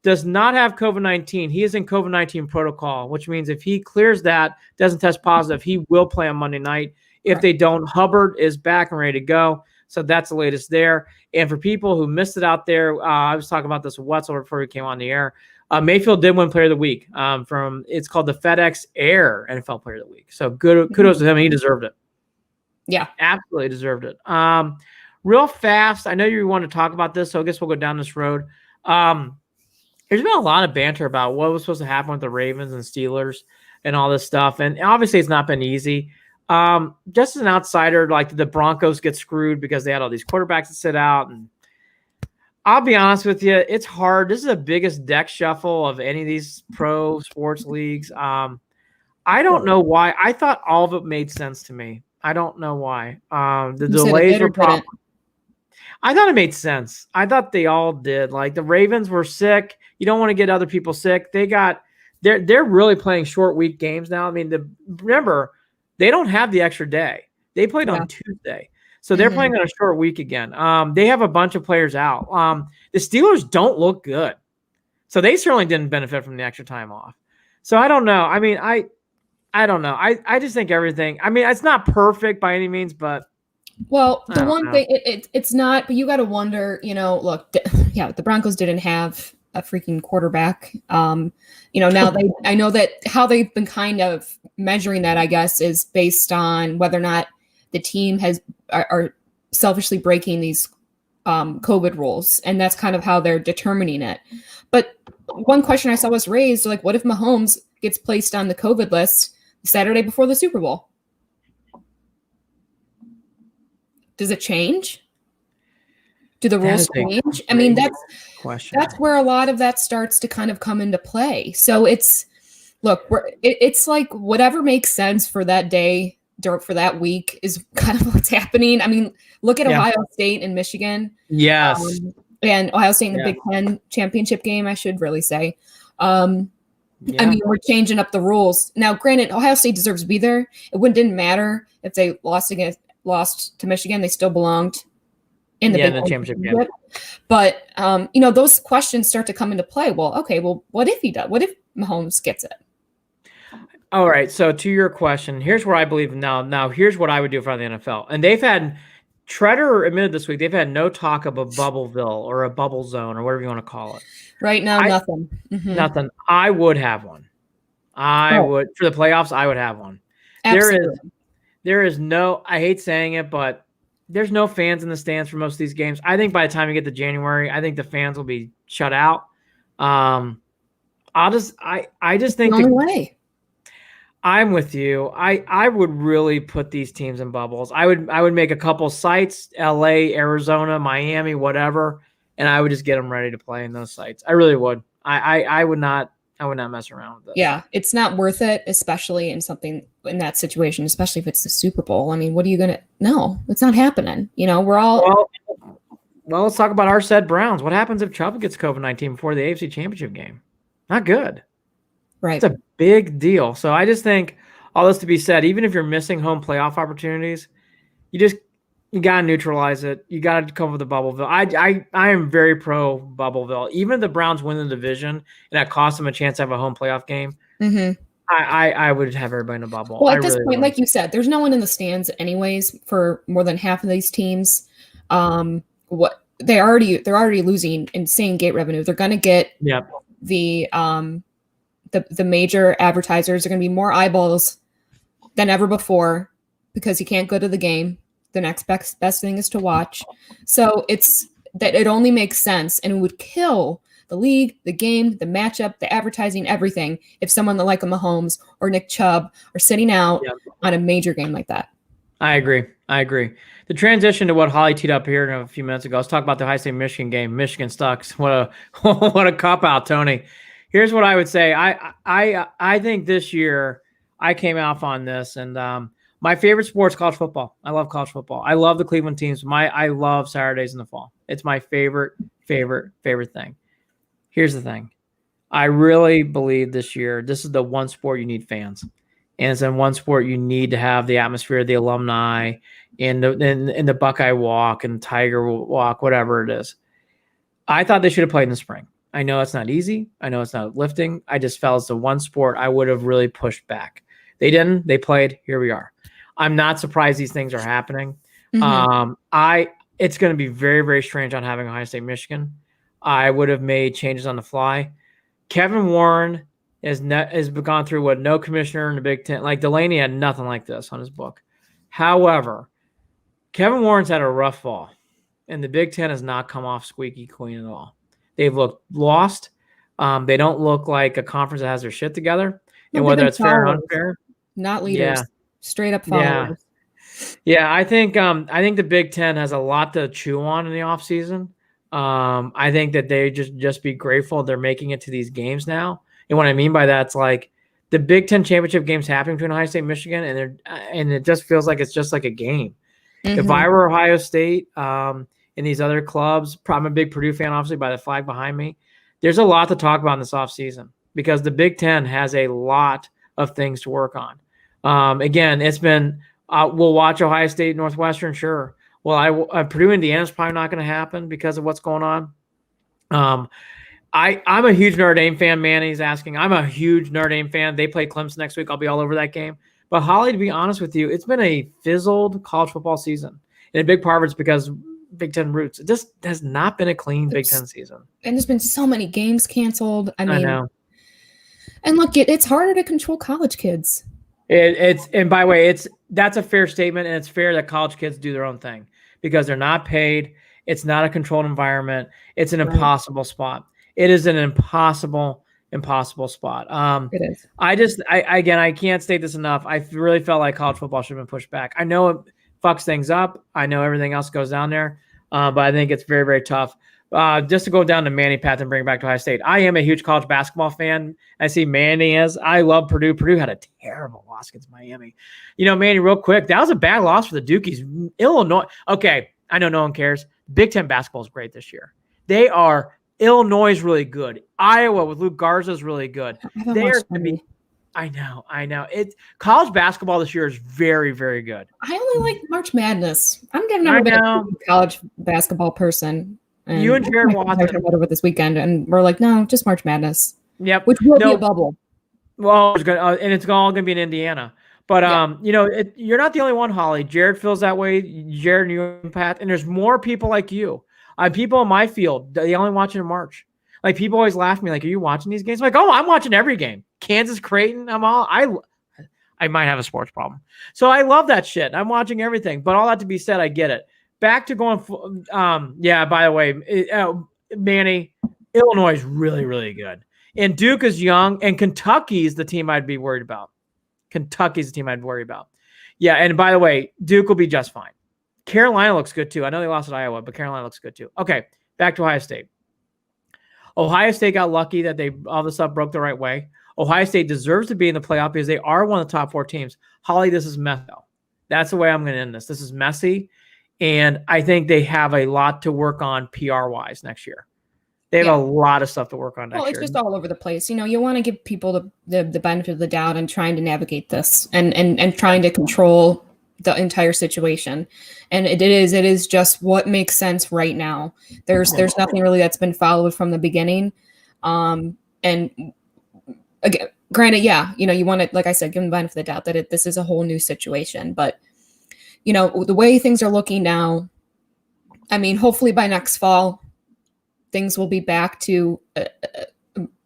does not have COVID-19. He is in COVID-19 protocol, which means if he clears that, doesn't test positive, he will play on Monday night. If they don't, Hubbard is back and ready to go. So that's the latest there. And for people who missed it out there, I was talking about this with Wetzel before we came on the air. Mayfield did win Player of the Week. It's called the FedEx Air NFL Player of the Week. So kudos to him. He deserved it. Yeah, absolutely deserved it. Real fast, I know you want to talk about this, so I guess we'll go down this road. There's been a lot of banter about what was supposed to happen with the Ravens and Steelers and all this stuff, and obviously it's not been easy. Just as an outsider, like the Broncos get screwed because they had all these quarterbacks that sit out. And I'll be honest with you, it's hard. This is the biggest deck shuffle of any of these pro sports leagues. I don't know why. I thought all of it made sense to me. I don't know why. The delays were proper. I thought it made sense. I thought they all did. Like the Ravens were sick. You don't want to get other people sick. They're really playing short week games now. I mean, remember, they don't have the extra day. They played on Tuesday. So they're playing on a short week again. They have a bunch of players out. The Steelers don't look good. So they certainly didn't benefit from the extra time off. So I don't know. I mean, I don't know. I just think everything. I mean, it's not perfect by any means, but well, the one thing it's not, but you got to wonder, you know, look, the Broncos didn't have a freaking quarterback. You know, now I know that how they've been kind of measuring that, I guess, is based on whether or not the team are selfishly breaking these COVID rules. And that's kind of how they're determining it. But one question I saw was raised, like, what if Mahomes gets placed on the COVID list Saturday before the Super Bowl? Does it change? Do the rules change? I mean, that's where a lot of that starts to kind of come into play. So it's like whatever makes sense for that day, for that week is kind of what's happening. I mean, look at Ohio State and Michigan. Yes. And Ohio State in the Big Ten championship game, I should really say. I mean, we're changing up the rules. Now, granted, Ohio State deserves to be there. It didn't matter if they lost to Michigan. They still belonged in the Big Ten championship game. But, you know, those questions start to come into play. Well, okay, what if he does? What if Mahomes gets it? All right. So to your question, here's where I believe now. Now here's what I would do for the NFL. And they've had Treader admitted this week they've had no talk of a bubbleville or a bubble zone or whatever you want to call it. Right now, nothing. Nothing. I would have one. I would for the playoffs. I would have one. Absolutely. There is no. I hate saying it, but there's no fans in the stands for most of these games. I think by the time we get to January, I think the fans will be shut out. I just think the only way. I'm with you. I would really put these teams in bubbles. I would make a couple sites, LA, Arizona, Miami, whatever, and I would just get them ready to play in those sites. I really would. I would not mess around with this. Yeah, it's not worth it, especially in that situation, especially if it's the Super Bowl. I mean, what are you gonna? No, it's not happening. We're all. Well, let's talk about our said Browns. What happens if Chubb gets COVID-19 before the AFC Championship game? Not good. Right. It's a big deal. So I just think all this to be said, even if you're missing home playoff opportunities, you got to neutralize it. You got to come with the Bubbleville. I am very pro Bubbleville. Even if the Browns win the division and that costs them a chance to have a home playoff game, I would have everybody in a bubble. Well, at this point, like you said, there's no one in the stands anyways for more than half of these teams. They're already losing insane gate revenue. They're going to get the major advertisers are going to be more eyeballs than ever before because you can't go to the game. The next best thing is to watch. So it only makes sense, and it would kill the league, the game, the matchup, the advertising, everything if someone like a Mahomes or Nick Chubb are sitting out on a major game like that. I agree. The transition to what Holly teed up here a few minutes ago, let's talk about the High State Michigan game. Michigan sucks. What a cop out, Tony. Here's what I would say. I think this year I came off on this, and my favorite sport is college football. I love college football. I love the Cleveland teams. I love Saturdays in the fall. It's my favorite thing. Here's the thing. I really believe this year this is the one sport you need fans. And it's in one sport you need to have the atmosphere, the alumni, in the Buckeye Walk and Tiger Walk, whatever it is. I thought they should have played in the spring. I know it's not easy. I know it's not lifting. I just felt it's the one sport I would have really pushed back. They didn't. They played. Here we are. I'm not surprised these things are happening. It's going to be very, very strange on having Ohio State, Michigan. I would have made changes on the fly. Kevin Warren has gone through what no commissioner in the Big Ten, like Delaney had nothing like this on his book. However, Kevin Warren's had a rough fall, and the Big Ten has not come off squeaky clean at all. They've looked lost. They don't look like a conference that has their shit together. And whether it's fair or unfair, not leaders, straight up followers. Yeah. I think the Big Ten has a lot to chew on in the offseason. I think that they just be grateful they're making it to these games now. And what I mean by that, it's like the Big Ten championship games happening between Ohio State and Michigan, and it just feels like it's just like a game. If I were Ohio State and these other clubs, I'm a big Purdue fan, obviously, by the flag behind me. There's a lot to talk about in this offseason because the Big Ten has a lot of things to work on. Again, it's been we'll watch Ohio State, Northwestern, sure. Well, Purdue, Indiana is probably not going to happen because of what's going on. I'm a huge Notre Dame fan. Manny's asking. I'm a huge Notre Dame fan. They play Clemson next week. I'll be all over that game. But Holly, to be honest with you, it's been a fizzled college football season. And a big part of it's because Big Ten roots. It just has not been a clean Big Ten season. And there's been so many games canceled. I know. And look, it's harder to control college kids. And by the way, that's a fair statement, and it's fair that college kids do their own thing because they're not paid. It's not a controlled environment. It's an impossible spot. It is an impossible spot. It is. I can't state this enough. I really felt like college football should have been pushed back. I know it fucks things up. I know everything else goes down there, but I think it's very, very tough. Just to go down to Manny Path and bring it back to Ohio State. I am a huge college basketball fan. I see Manny is. I love Purdue. Purdue had a terrible loss against Miami. Manny, real quick, that was a bad loss for the Dukies. Illinois. Okay, I know no one cares. Big Ten basketball is great this year. They are. Illinois is really good. Iowa with Luke Garza is really good. They are going to be. I know. College basketball this year is very, very good. I only like March Madness. I'm never been a college basketball person. And you and Jared Watson over this weekend, and we're like, no, just March Madness. Yep, which will be a bubble. Well, and it's all going to be in Indiana. But you're not the only one, Holly. Jared feels that way. Jared and you, Pat, and there's more people like you. People in my field, they only watch it in March. Like people always laugh at me, like, "Are you watching these games?" I'm like, "Oh, I'm watching every game. Kansas, Creighton. I might have a sports problem, so I love that shit. I'm watching everything. But all that to be said, I get it. Back to going. By the way, Manny, Illinois is really, really good. And Duke is young, and Kentucky is the team I'd be worried about. Kentucky's the team I'd worry about. Yeah, and by the way, Duke will be just fine. Carolina looks good too. I know they lost at Iowa, but Carolina looks good too. Okay, back to Ohio State. Ohio State got lucky that they all this stuff broke the right way. Ohio State deserves to be in the playoff because they are one of the top 4 teams. Holly, this is messy. That's the way I'm going to end this. This is messy, and I think they have a lot to work on PR-wise next year. They have a lot of stuff to work on next year. Well, it's just all over the place. You want to give people the benefit of the doubt and trying to navigate this and trying to control the entire situation. And it is just what makes sense right now. There's nothing really that's been followed from the beginning. And again, granted, you want to, like I said, give them the benefit of the doubt that this is a whole new situation. But, the way things are looking now, I mean, hopefully by next fall, things will be back to a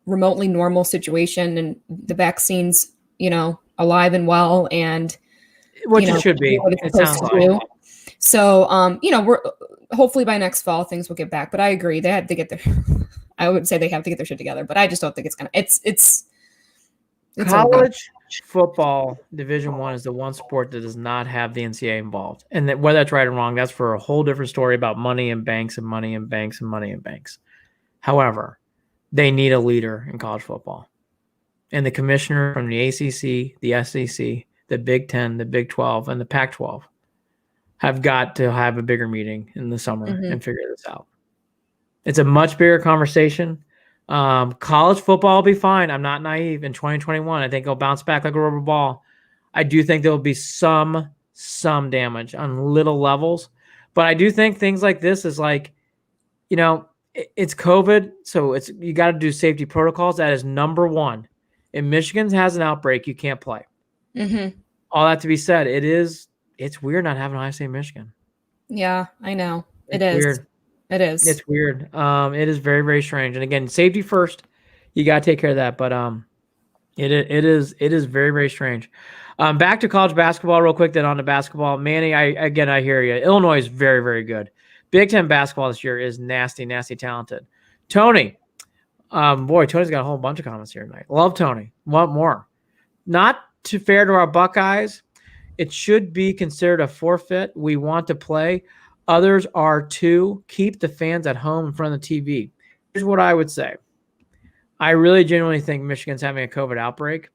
remotely normal situation and the vaccine's, alive and well and which it should be. It sounds like. So, we're hopefully by next fall things will get back. But I agree, they have to get I would say they have to get their shit together. But I just don't think it's gonna. It's college football Division I is the one sport that does not have the NCAA involved, and whether that's right or wrong, that's for a whole different story about money and banks and money and banks and money and banks. However, they need a leader in college football, and the commissioner from the ACC, the SEC, the Big 10, the Big 12, and the Pac-12 have got to have a bigger meeting in the summer and figure this out. It's a much bigger conversation. College football will be fine. I'm not naive. In 2021, I think it'll bounce back like a rubber ball. I do think there will be some damage on little levels, but I do think things like this is like, it's COVID, so you got to do safety protocols. That is number one. If Michigan has an outbreak, you can't play. All that to be said, it's weird not having Ohio State, Michigan. Yeah, I know. It is weird. It is. It's weird. It is very, very strange. And again, safety first. You got to take care of that. But it is very, very strange. Back to college basketball real quick. Then on to basketball. Manny, I hear you. Illinois is very, very good. Big Ten basketball this year is nasty, nasty talented. Tony, Tony's got a whole bunch of comments here tonight. Love Tony. Want more? Not too fair to our Buckeyes. It should be considered a forfeit. We want to play. Others are too. Keep the fans at home in front of the TV. Here's what I would say. I really genuinely think Michigan's having a COVID outbreak.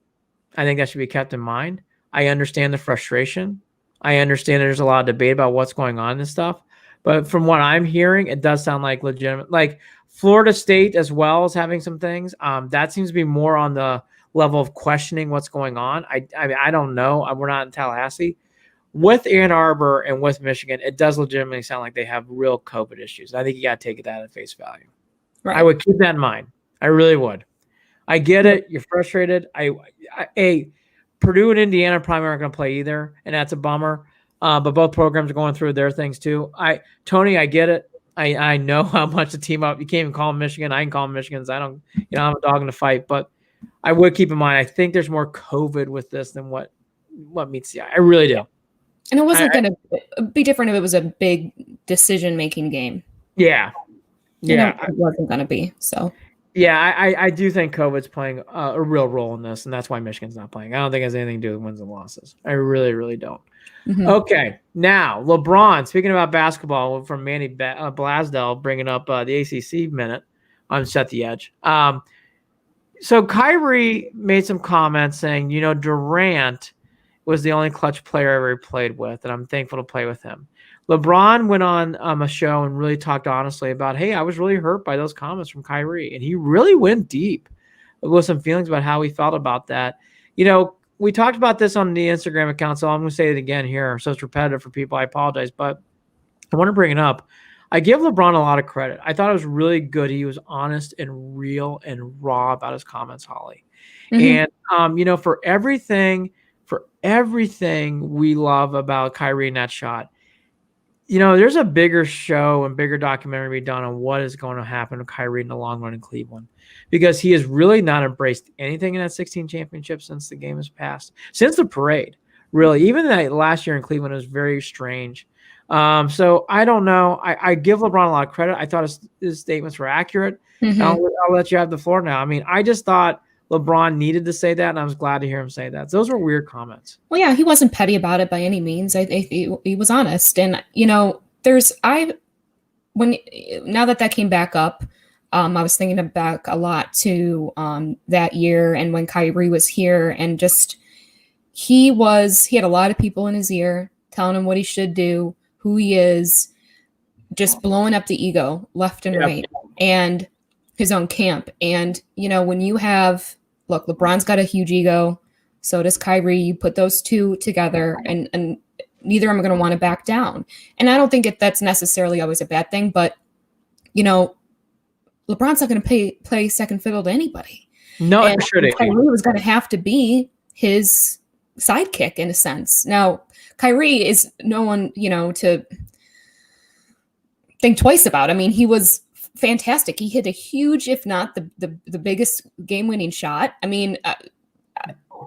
I think that should be kept in mind. I understand the frustration. I understand there's a lot of debate about what's going on and stuff. But from what I'm hearing, it does sound like legitimate. Like Florida State as well is having some things. That seems to be more on the level of questioning what's going on. I don't know. We're not in Tallahassee. With Ann Arbor and with Michigan, it does legitimately sound like they have real COVID issues. I think you got to take that at face value. Right. I would keep that in mind. I really would. I get it. You're frustrated. Purdue and Indiana probably aren't going to play either, and that's a bummer. But both programs are going through their things too. Tony, I get it. I know how much the team up. You can't even call them Michigan. I can call them Michigans. I don't. I'm a dog in the fight, but I would keep in mind. I think there's more COVID with this than what meets the eye. I really do. And it wasn't going to be different if it was a big decision-making game. Yeah. It wasn't going to be, so. Yeah, I do think COVID's playing a real role in this, and that's why Michigan's not playing. I don't think it has anything to do with wins and losses. I really, really don't. Okay, now, LeBron, speaking about basketball, from Manny Blasdell, bringing up the ACC minute on Set the Edge. So Kyrie made some comments saying, Durant was the only clutch player I ever played with, and I'm thankful to play with him. LeBron went on a show and really talked honestly about, hey, I was really hurt by those comments from Kyrie. And he really went deep with some feelings about how he felt about that. We talked about this on the Instagram account, so I'm going to say it again here. So it's repetitive for people. I apologize, but I want to bring it up. I give LeBron a lot of credit. I thought it was really good. He was honest and real and raw about his comments, Holly. And for everything we love about Kyrie in that shot, there's a bigger show and bigger documentary done on what is going to happen to Kyrie in the long run in Cleveland, because he has really not embraced anything in that 16 championship since the game has passed, since the parade. Really, even that last year in Cleveland was very strange. So I don't know. I give LeBron a lot of credit. I thought his statements were accurate. I'll let you have the floor now. I mean, I just thought LeBron needed to say that, and I was glad to hear him say that. Those were weird comments. Well, yeah, he wasn't petty about it by any means. He was honest, and now that came back up, I was thinking back a lot to that year and when Kyrie was here, and just he had a lot of people in his ear telling him what he should do, who he is, just blowing up the ego left and right, and his own camp. And when you have, look, LeBron's got a huge ego, so does Kyrie. You put those two together, and neither of them are going to want to back down. And I don't think that's necessarily always a bad thing, but LeBron's not going to play second fiddle to anybody. No, and for sure. Kyrie was going to have to be his sidekick in a sense. Now, Kyrie is no one, to think twice about. I mean, he was fantastic. He hit a huge, if not the biggest game-winning shot. I mean,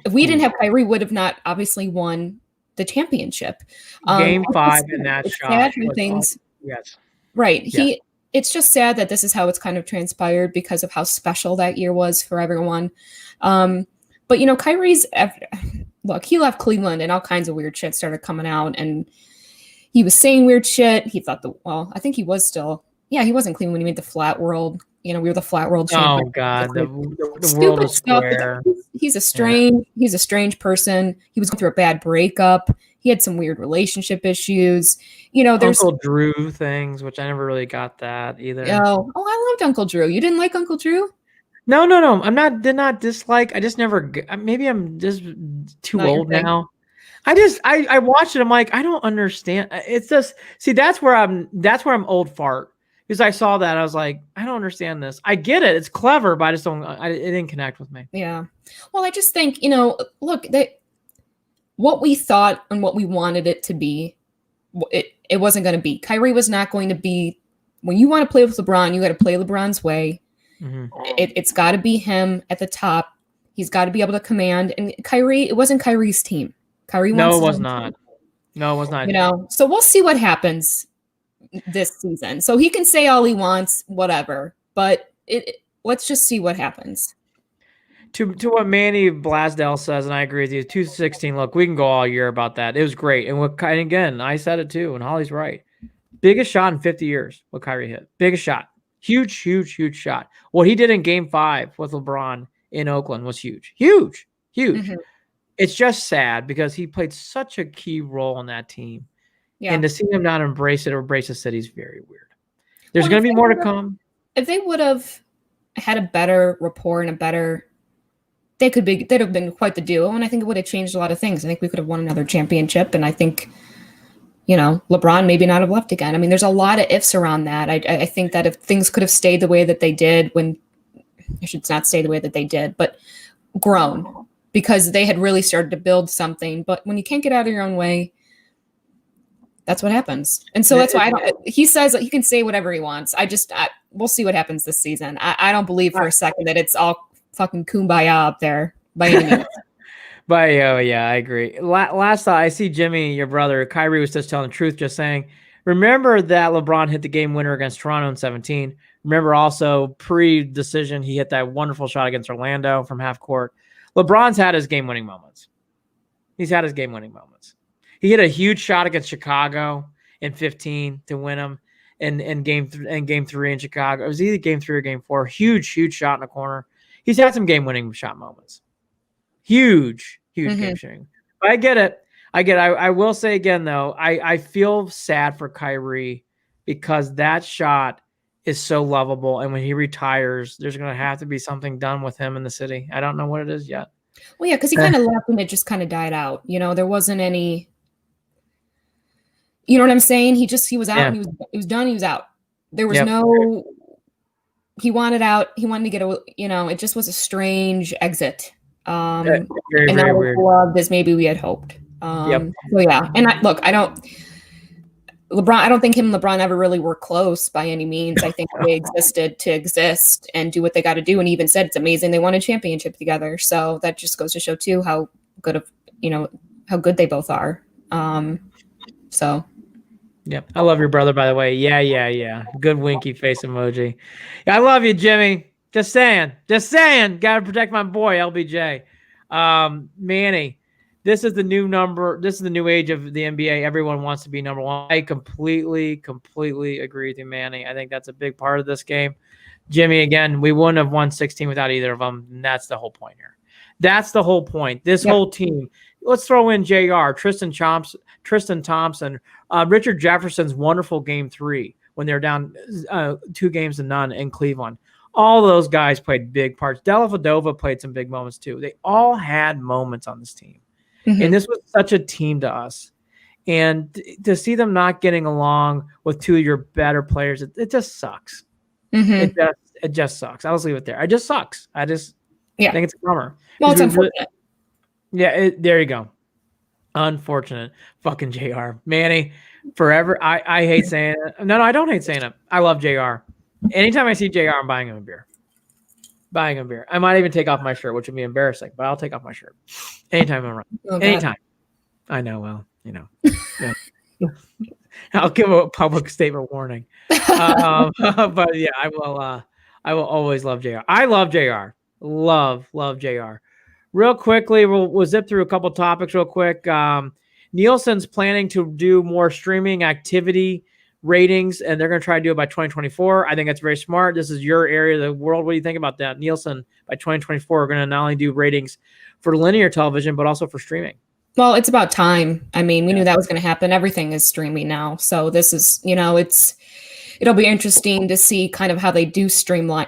if we didn't have Kyrie, would have not obviously won the championship. Game 5 in that shot. Things, yes. Right. Yeah. It's just sad that this is how it's kind of transpired because of how special that year was for everyone. But Kyrie's, look, he left Cleveland and all kinds of weird shit started coming out, and he was saying weird shit. He thought I think he was still, he was in Cleveland when he made the flat world. We were the flat world. Oh God, the world is square. He's a strange person. He was going through a bad breakup. He had some weird relationship issues. There's Uncle Drew things, which I never really got that either. Oh, I loved Uncle Drew. You didn't like Uncle Drew? No. Did not dislike. I just never. Maybe I'm just too old now. I watched it. I'm like, I don't understand. It's just, see, that's where I'm old fart. Because I saw that, I was like, I don't understand this. I get it; it's clever, but I just don't. It didn't connect with me. Yeah. Well, I just think look, what we thought and what we wanted it to be, it wasn't going to be. Kyrie was not going to be. When you want to play with LeBron, you got to play LeBron's way. Mm-hmm. It's got to be him at the top. He's got to be able to command. And Kyrie, it wasn't Kyrie's team. Kyrie. No, it was not. No, it was not. So we'll see what happens this season. So he can say all he wants, whatever, but let's just see what happens. To what Manny Blasdell says, and I agree with you, 216, look, we can go all year about that. It was great. And again, I said it too, and Holly's right. Biggest shot in 50 years, what Kyrie hit. Biggest shot. Huge shot. What he did in game 5 with LeBron in Oakland was huge. Huge. Mm-hmm. It's just sad because he played such a key role in that team. Yeah. And to see him not embrace it or embrace the city is very weird. There's going to be more to come. If they would have had a better rapport and they'd have been quite the duo. And I think it would have changed a lot of things. I think we could have won another championship. And I think, LeBron maybe not have left again. I mean, there's a lot of ifs around that. I think that if things could have stayed the way that they did I should not stay the way that they did, but grown, because they had really started to build something. But when you can't get out of your own way, that's what happens. And so that's why he says he can say whatever he wants. We'll see what happens this season. I don't believe for a second that it's all fucking kumbaya up there by any means. But yeah, I agree. Last thought, I see Jimmy, your brother, Kyrie was just telling the truth, just saying, remember that LeBron hit the game winner against Toronto in 17. Remember also pre-decision, he hit that wonderful shot against Orlando from half court. LeBron's had his game-winning moments. He's had his game-winning moments. He hit a huge shot against Chicago in 15 to win them in game 3 in Chicago. It was either game 3 or game 4. Huge shot in the corner. He's had some game-winning shot moments. Huge game shooting. But I get it. I will say again, though, I feel sad for Kyrie because that shot is so lovable. And when he retires, there's going to have to be something done with him in the city. I don't know what it is yet. Well, yeah, because he kind of left and it just kind of died out. There wasn't any... You know what I'm saying? He was out. Yeah. He was done. He was out. There was he wanted out. He wanted to get it just was a strange exit. and very not as weird. loved as maybe we had hoped. Yep. So yeah, and I don't think him and LeBron ever really were close by any means. I think they existed to exist and do what they got to do. And he even said it's amazing they won a championship together. So that just goes to show too how good they both are. So. Yep. I love your brother, by the way. Yeah. Good winky face emoji. I love you, Jimmy. Just saying. Gotta protect my boy, LBJ. Manny, this is the new number. This is the new age of the NBA. Everyone wants to be number one. I completely agree with you, Manny. I think that's a big part of this game. Jimmy, again, we wouldn't have won 16 without either of them. And that's the whole point here. That's the whole point. This whole team. Let's throw in JR, Tristan Thompson, Richard Jefferson's wonderful game 3 when they're down 2-0 in Cleveland. All those guys played big parts. Dellavedova played some big moments too. They all had moments on this team. Mm-hmm. And this was such a team to us. And to see them not getting along with 2 of your better players, it just sucks. Mm-hmm. It just sucks. I'll just leave it there. It just sucks. I think it's a bummer. Well, it's unfortunate. There you go. Unfortunate. Fucking JR. Manny, forever. I hate saying it. No, I don't hate saying it. I love JR. Anytime I see JR, I'm buying him a beer. I might even take off my shirt, which would be embarrassing, but I'll take off my shirt. Anytime I'm around. Anytime. I know, well, Yeah. I'll give a public statement warning. But yeah, I will always love JR. I love JR. Love JR. Real quickly, we'll zip through a couple topics real quick. Nielsen's planning to do more streaming activity ratings, and they're going to try to do it by 2024. I think that's very smart. This is your area of the world. What do you think about that? Nielsen, by 2024, are going to not only do ratings for linear television, but also for streaming. Well, it's about time. I mean, we knew that was going to happen. Everything is streaming now. So this is, it'll be interesting to see kind of how they do streamline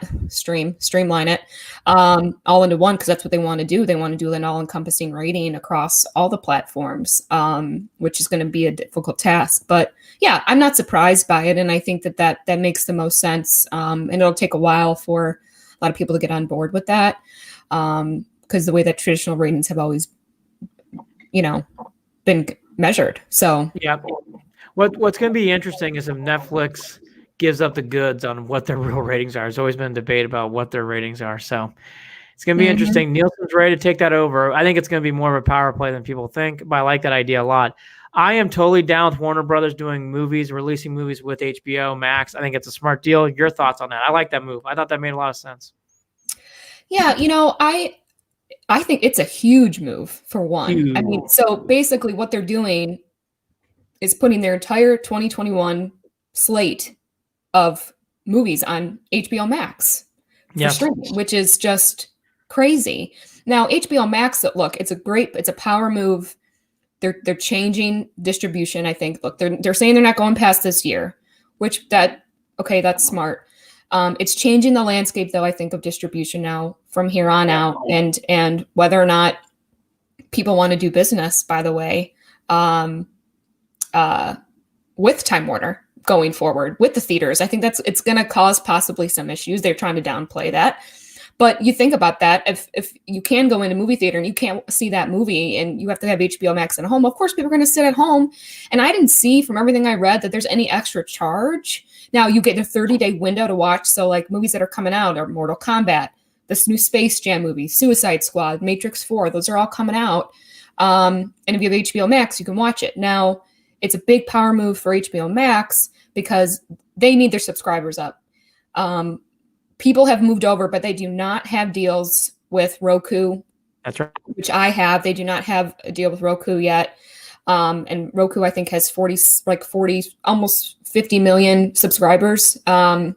it all into one, because that's what they want to do. They want to do an all-encompassing rating across all the platforms, which is going to be a difficult task. But yeah, I'm not surprised by it, and I think that makes the most sense. And it'll take a while for a lot of people to get on board with that, because the way that traditional ratings have always, been measured. So yeah, what's going to be interesting is if Netflix gives up the goods on what their real ratings are. There's always been a debate about what their ratings are. So it's going to be interesting. Nielsen's ready to take that over. I think it's going to be more of a power play than people think, but I like that idea a lot. I am totally down with Warner Brothers doing movies, releasing movies with HBO Max. I think it's a smart deal. Your thoughts on that? I like that move. I thought that made a lot of sense. Yeah, I think it's a huge move for one. Huge. I mean, so basically what they're doing is putting their entire 2021 slate of movies on HBO Max for streaming, which is just crazy. Now, HBO Max, look, it's a power move. They're changing distribution, I think. Look, they're saying they're not going past this year, that's smart. It's changing the landscape, though, I think, of distribution now from here on out, and whether or not people want to do business, by the way, with Time Warner going forward with the theaters. I think it's going to cause possibly some issues. They're trying to downplay that. But you think about that, if you can go into a movie theater and you can't see that movie and you have to have HBO Max at home, of course people are going to sit at home. And I didn't see from everything I read that there's any extra charge. Now you get a 30-day window to watch. So like movies that are coming out are Mortal Kombat, this new Space Jam movie, Suicide Squad, Matrix 4, those are all coming out. And if you have HBO Max, you can watch it. Now it's a big power move for HBO Max because they need their subscribers up. People have moved over, but they do not have deals with Roku. That's right. Which I have. They do not have a deal with Roku yet. And Roku, I think, has 40, almost 50 million subscribers, or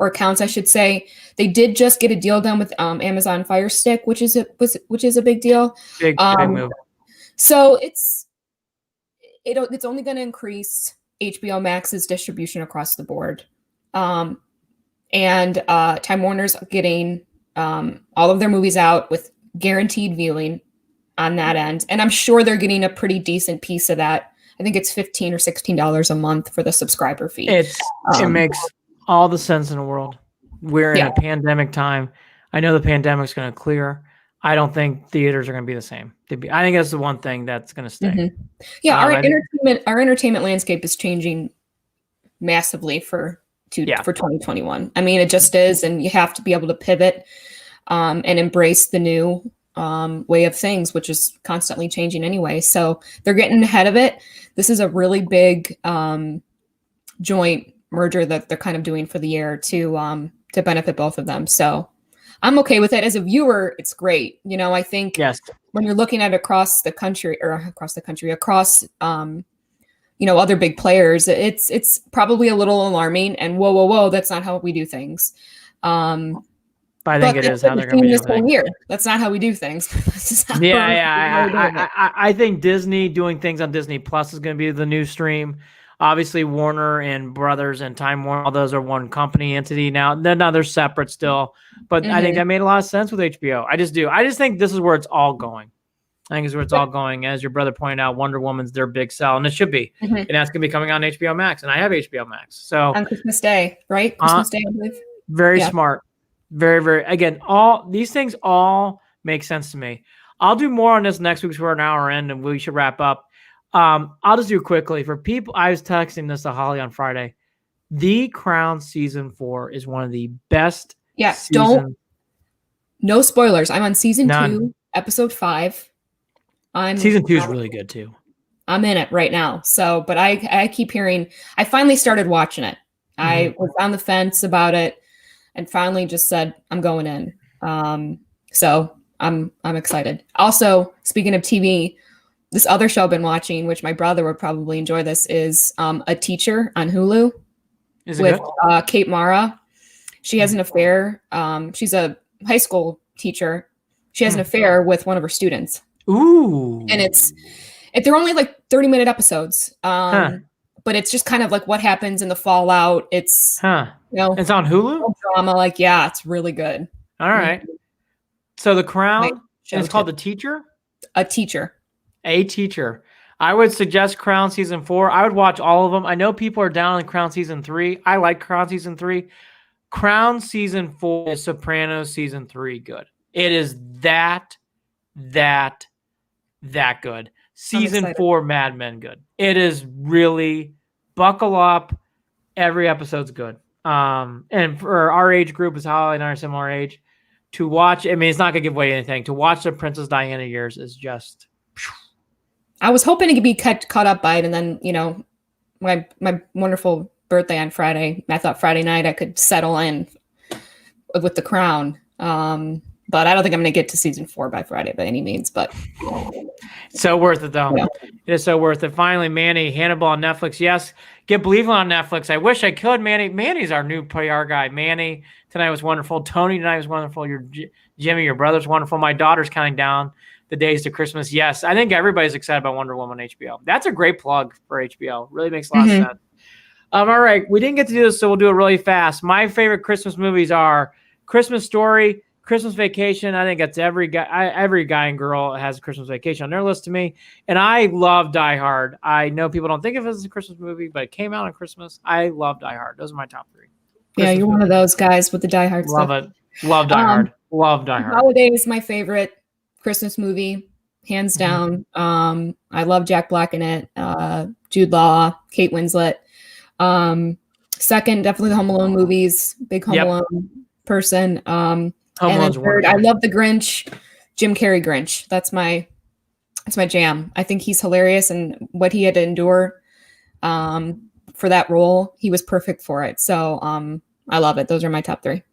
accounts, I should say. They did just get a deal done with Amazon Fire Stick, which is a big deal. Big move. So it's only going to increase HBO Max's distribution across the board. And Time Warner's getting all of their movies out with guaranteed viewing on that end. And I'm sure they're getting a pretty decent piece of that. I think it's $15 or $16 a month for the subscriber fee. It makes all the sense in the world. We're in a pandemic time. I know the pandemic's going to clear. I don't think theaters are going to be the same. I think that's the one thing that's going to stay. Mm-hmm. Yeah, our entertainment landscape is changing massively for 2021. I mean, it just is, and you have to be able to pivot and embrace the new way of things, which is constantly changing anyway. So they're getting ahead of it. This is a really big joint merger that they're kind of doing for the year to benefit both of them. So I'm okay with it. As a viewer, it's great. You know, I think when you're looking at across you know, other big players, it's probably a little alarming, and whoa, that's not how we do things. But I think it is how they're going to be this whole year. That's not how we do things. I think Disney doing things on Disney Plus is going to be the new stream. Obviously, Warner and Brothers and Time Warner, all those are one company entity now. They're separate still. But I think that made a lot of sense with HBO. I just do. I just think this is where it's all going. I think it's where it's all going. As your brother pointed out, Wonder Woman's their big sell, and it should be. And that's going to be coming on HBO Max, and I have HBO Max. So on Christmas Day, right? Christmas Day, I believe. Very smart. Very, very. Again, all these things all make sense to me. I'll do more on this next week. We're an hour in, and we should wrap up. I'll just do quickly for people. I was texting this to Holly on Friday. The Crown season 4 is one of the best. No spoilers. I'm on season 2, episode 5. Season 2 is really good too. I'm in it right now. So, but I keep hearing. I finally started watching it. I was on the fence about it, and finally just said I'm going in. So I'm excited. Also, speaking of TV, this other show I've been watching, which my brother would probably enjoy, this is A Teacher on Hulu. Is it with Kate Mara. She has an affair. She's a high school teacher. She has an affair with one of her students. Ooh. And they're only like 30-minute episodes. But it's just kind of like what happens in the fallout. It's you know, it's on Hulu. Drama, like it's really good. All right. So The Crown, it's called The Teacher. A Teacher. A Teacher. I would suggest Crown season 4. I would watch all of them. I know people are down on Crown season 3. I like Crown season 3. Crown season 4 is Sopranos season 3 good. It is that good. Season 4 Mad Men good. It is really, buckle up. Every episode's good. And for our age group, is Holly and I are similar age, to watch, I mean, it's not going to give away anything. To watch the Princess Diana years is just... I was hoping to be caught up by it, and then, you know, my wonderful birthday on Friday, I thought Friday night I could settle in with The Crown. But I don't think I'm going to get to season 4 by Friday by any means. But so worth it, though. Yeah. It is so worth it. Finally, Manny, Hannibal on Netflix. Yes, get Believe on Netflix. I wish I could. Manny's our new PR guy. Manny tonight was wonderful. Tony tonight was wonderful. Jimmy, your brother's wonderful. My daughter's counting down the days to Christmas. Yes, I think everybody's excited about Wonder Woman on HBO. That's a great plug for HBO. Really makes a lot of sense. All right, we didn't get to do this, so we'll do it really fast. My favorite Christmas movies are Christmas Story, Christmas Vacation. I think that's every guy and girl has a Christmas Vacation on their list to me. And I love Die Hard. I know people don't think of it as a Christmas movie, but it came out on Christmas. I love Die Hard. Those are my top 3. Christmas you're movies. One of those guys with the Die Hard stuff. Love it. Love Die Hard. Love Die Hard. Holiday is my favorite Christmas movie, hands down. I love Jack Black in it. Jude Law, Kate Winslet. Second, definitely the Home Alone movies. Big Home Alone person. And then third, I love the Grinch, Jim Carrey Grinch. That's my jam. I think he's hilarious, and what he had to endure for that role, he was perfect for it. So I love it. Those are my top 3.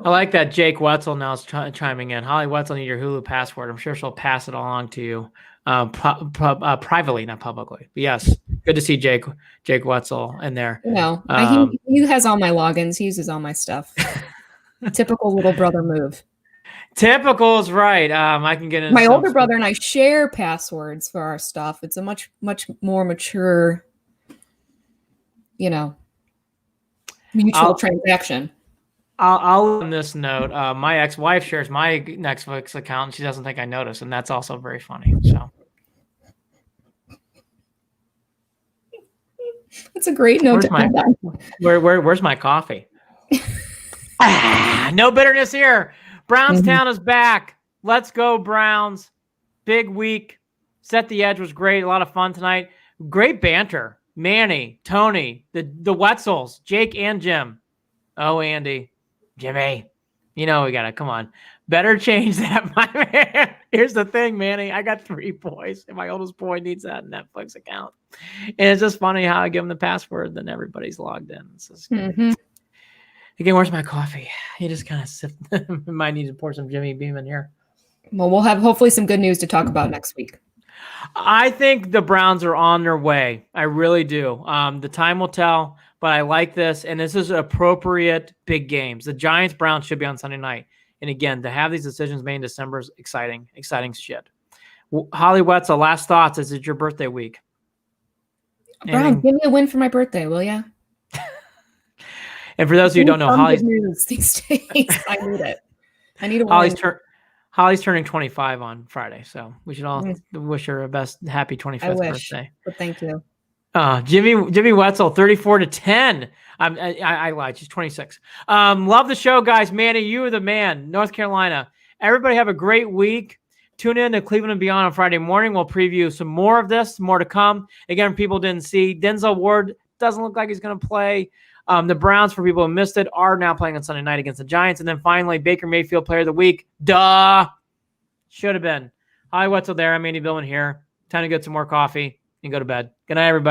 I like that Jake Wetzel now is chiming in. Holly Wetzel, need your Hulu password. I'm sure she'll pass it along to you privately, not publicly. But yes, good to see Jake Wetzel in there. No, he has all my logins. He uses all my stuff. Typical little brother move. Typical is right. I can get into my older brother and I share passwords for our stuff. It's a much more mature, mutual transaction. I'll on this note, my ex-wife shares my Netflix account, and she doesn't think I notice, and that's also very funny. So it's a great note. Where's my coffee? No bitterness here. Brownstown is back. Let's go, Browns. Big week. Set the Edge was great. A lot of fun tonight. Great banter. Manny, Tony, the Wetzels, Jake and Jim. Oh, Andy. Jimmy. You know we got to, come on. Better change that, my man. Here's the thing, Manny. I got 3 boys, and my oldest boy needs that Netflix account. And it's just funny how I give him the password, then everybody's logged in. It's just Again, where's my coffee? You just kind of sip. Might need to pour some Jimmy Beam in here. Well, we'll have hopefully some good news to talk about next week. I think the Browns are on their way. I really do. The time will tell, but I like this, and this is appropriate big games. The Giants-Browns should be on Sunday night. And again, to have these decisions made in December is exciting shit. Holly Wetzel, last thoughts as it's your birthday week. Brown, give me a win for my birthday, will ya? And for those of you who don't know, Holly's news these days. I need it. I need a win. Holly's turning 25 on Friday, so we should all wish her a happy 25th birthday. But thank you. Jimmy Wetzel, 34-10. I lied. She's 26. Love the show, guys. Manny, you are the man. North Carolina. Everybody have a great week. Tune in to Cleveland and Beyond on Friday morning. We'll preview some more of this, more to come. Again, people didn't see, Denzel Ward doesn't look like he's going to play. The Browns, for people who missed it, are now playing on Sunday night against the Giants. And then finally, Baker Mayfield Player of the Week. Duh. Should have been. Hi, Wetzel there. I'm Andy Billman here. Time to get some more coffee and go to bed. Good night, everybody.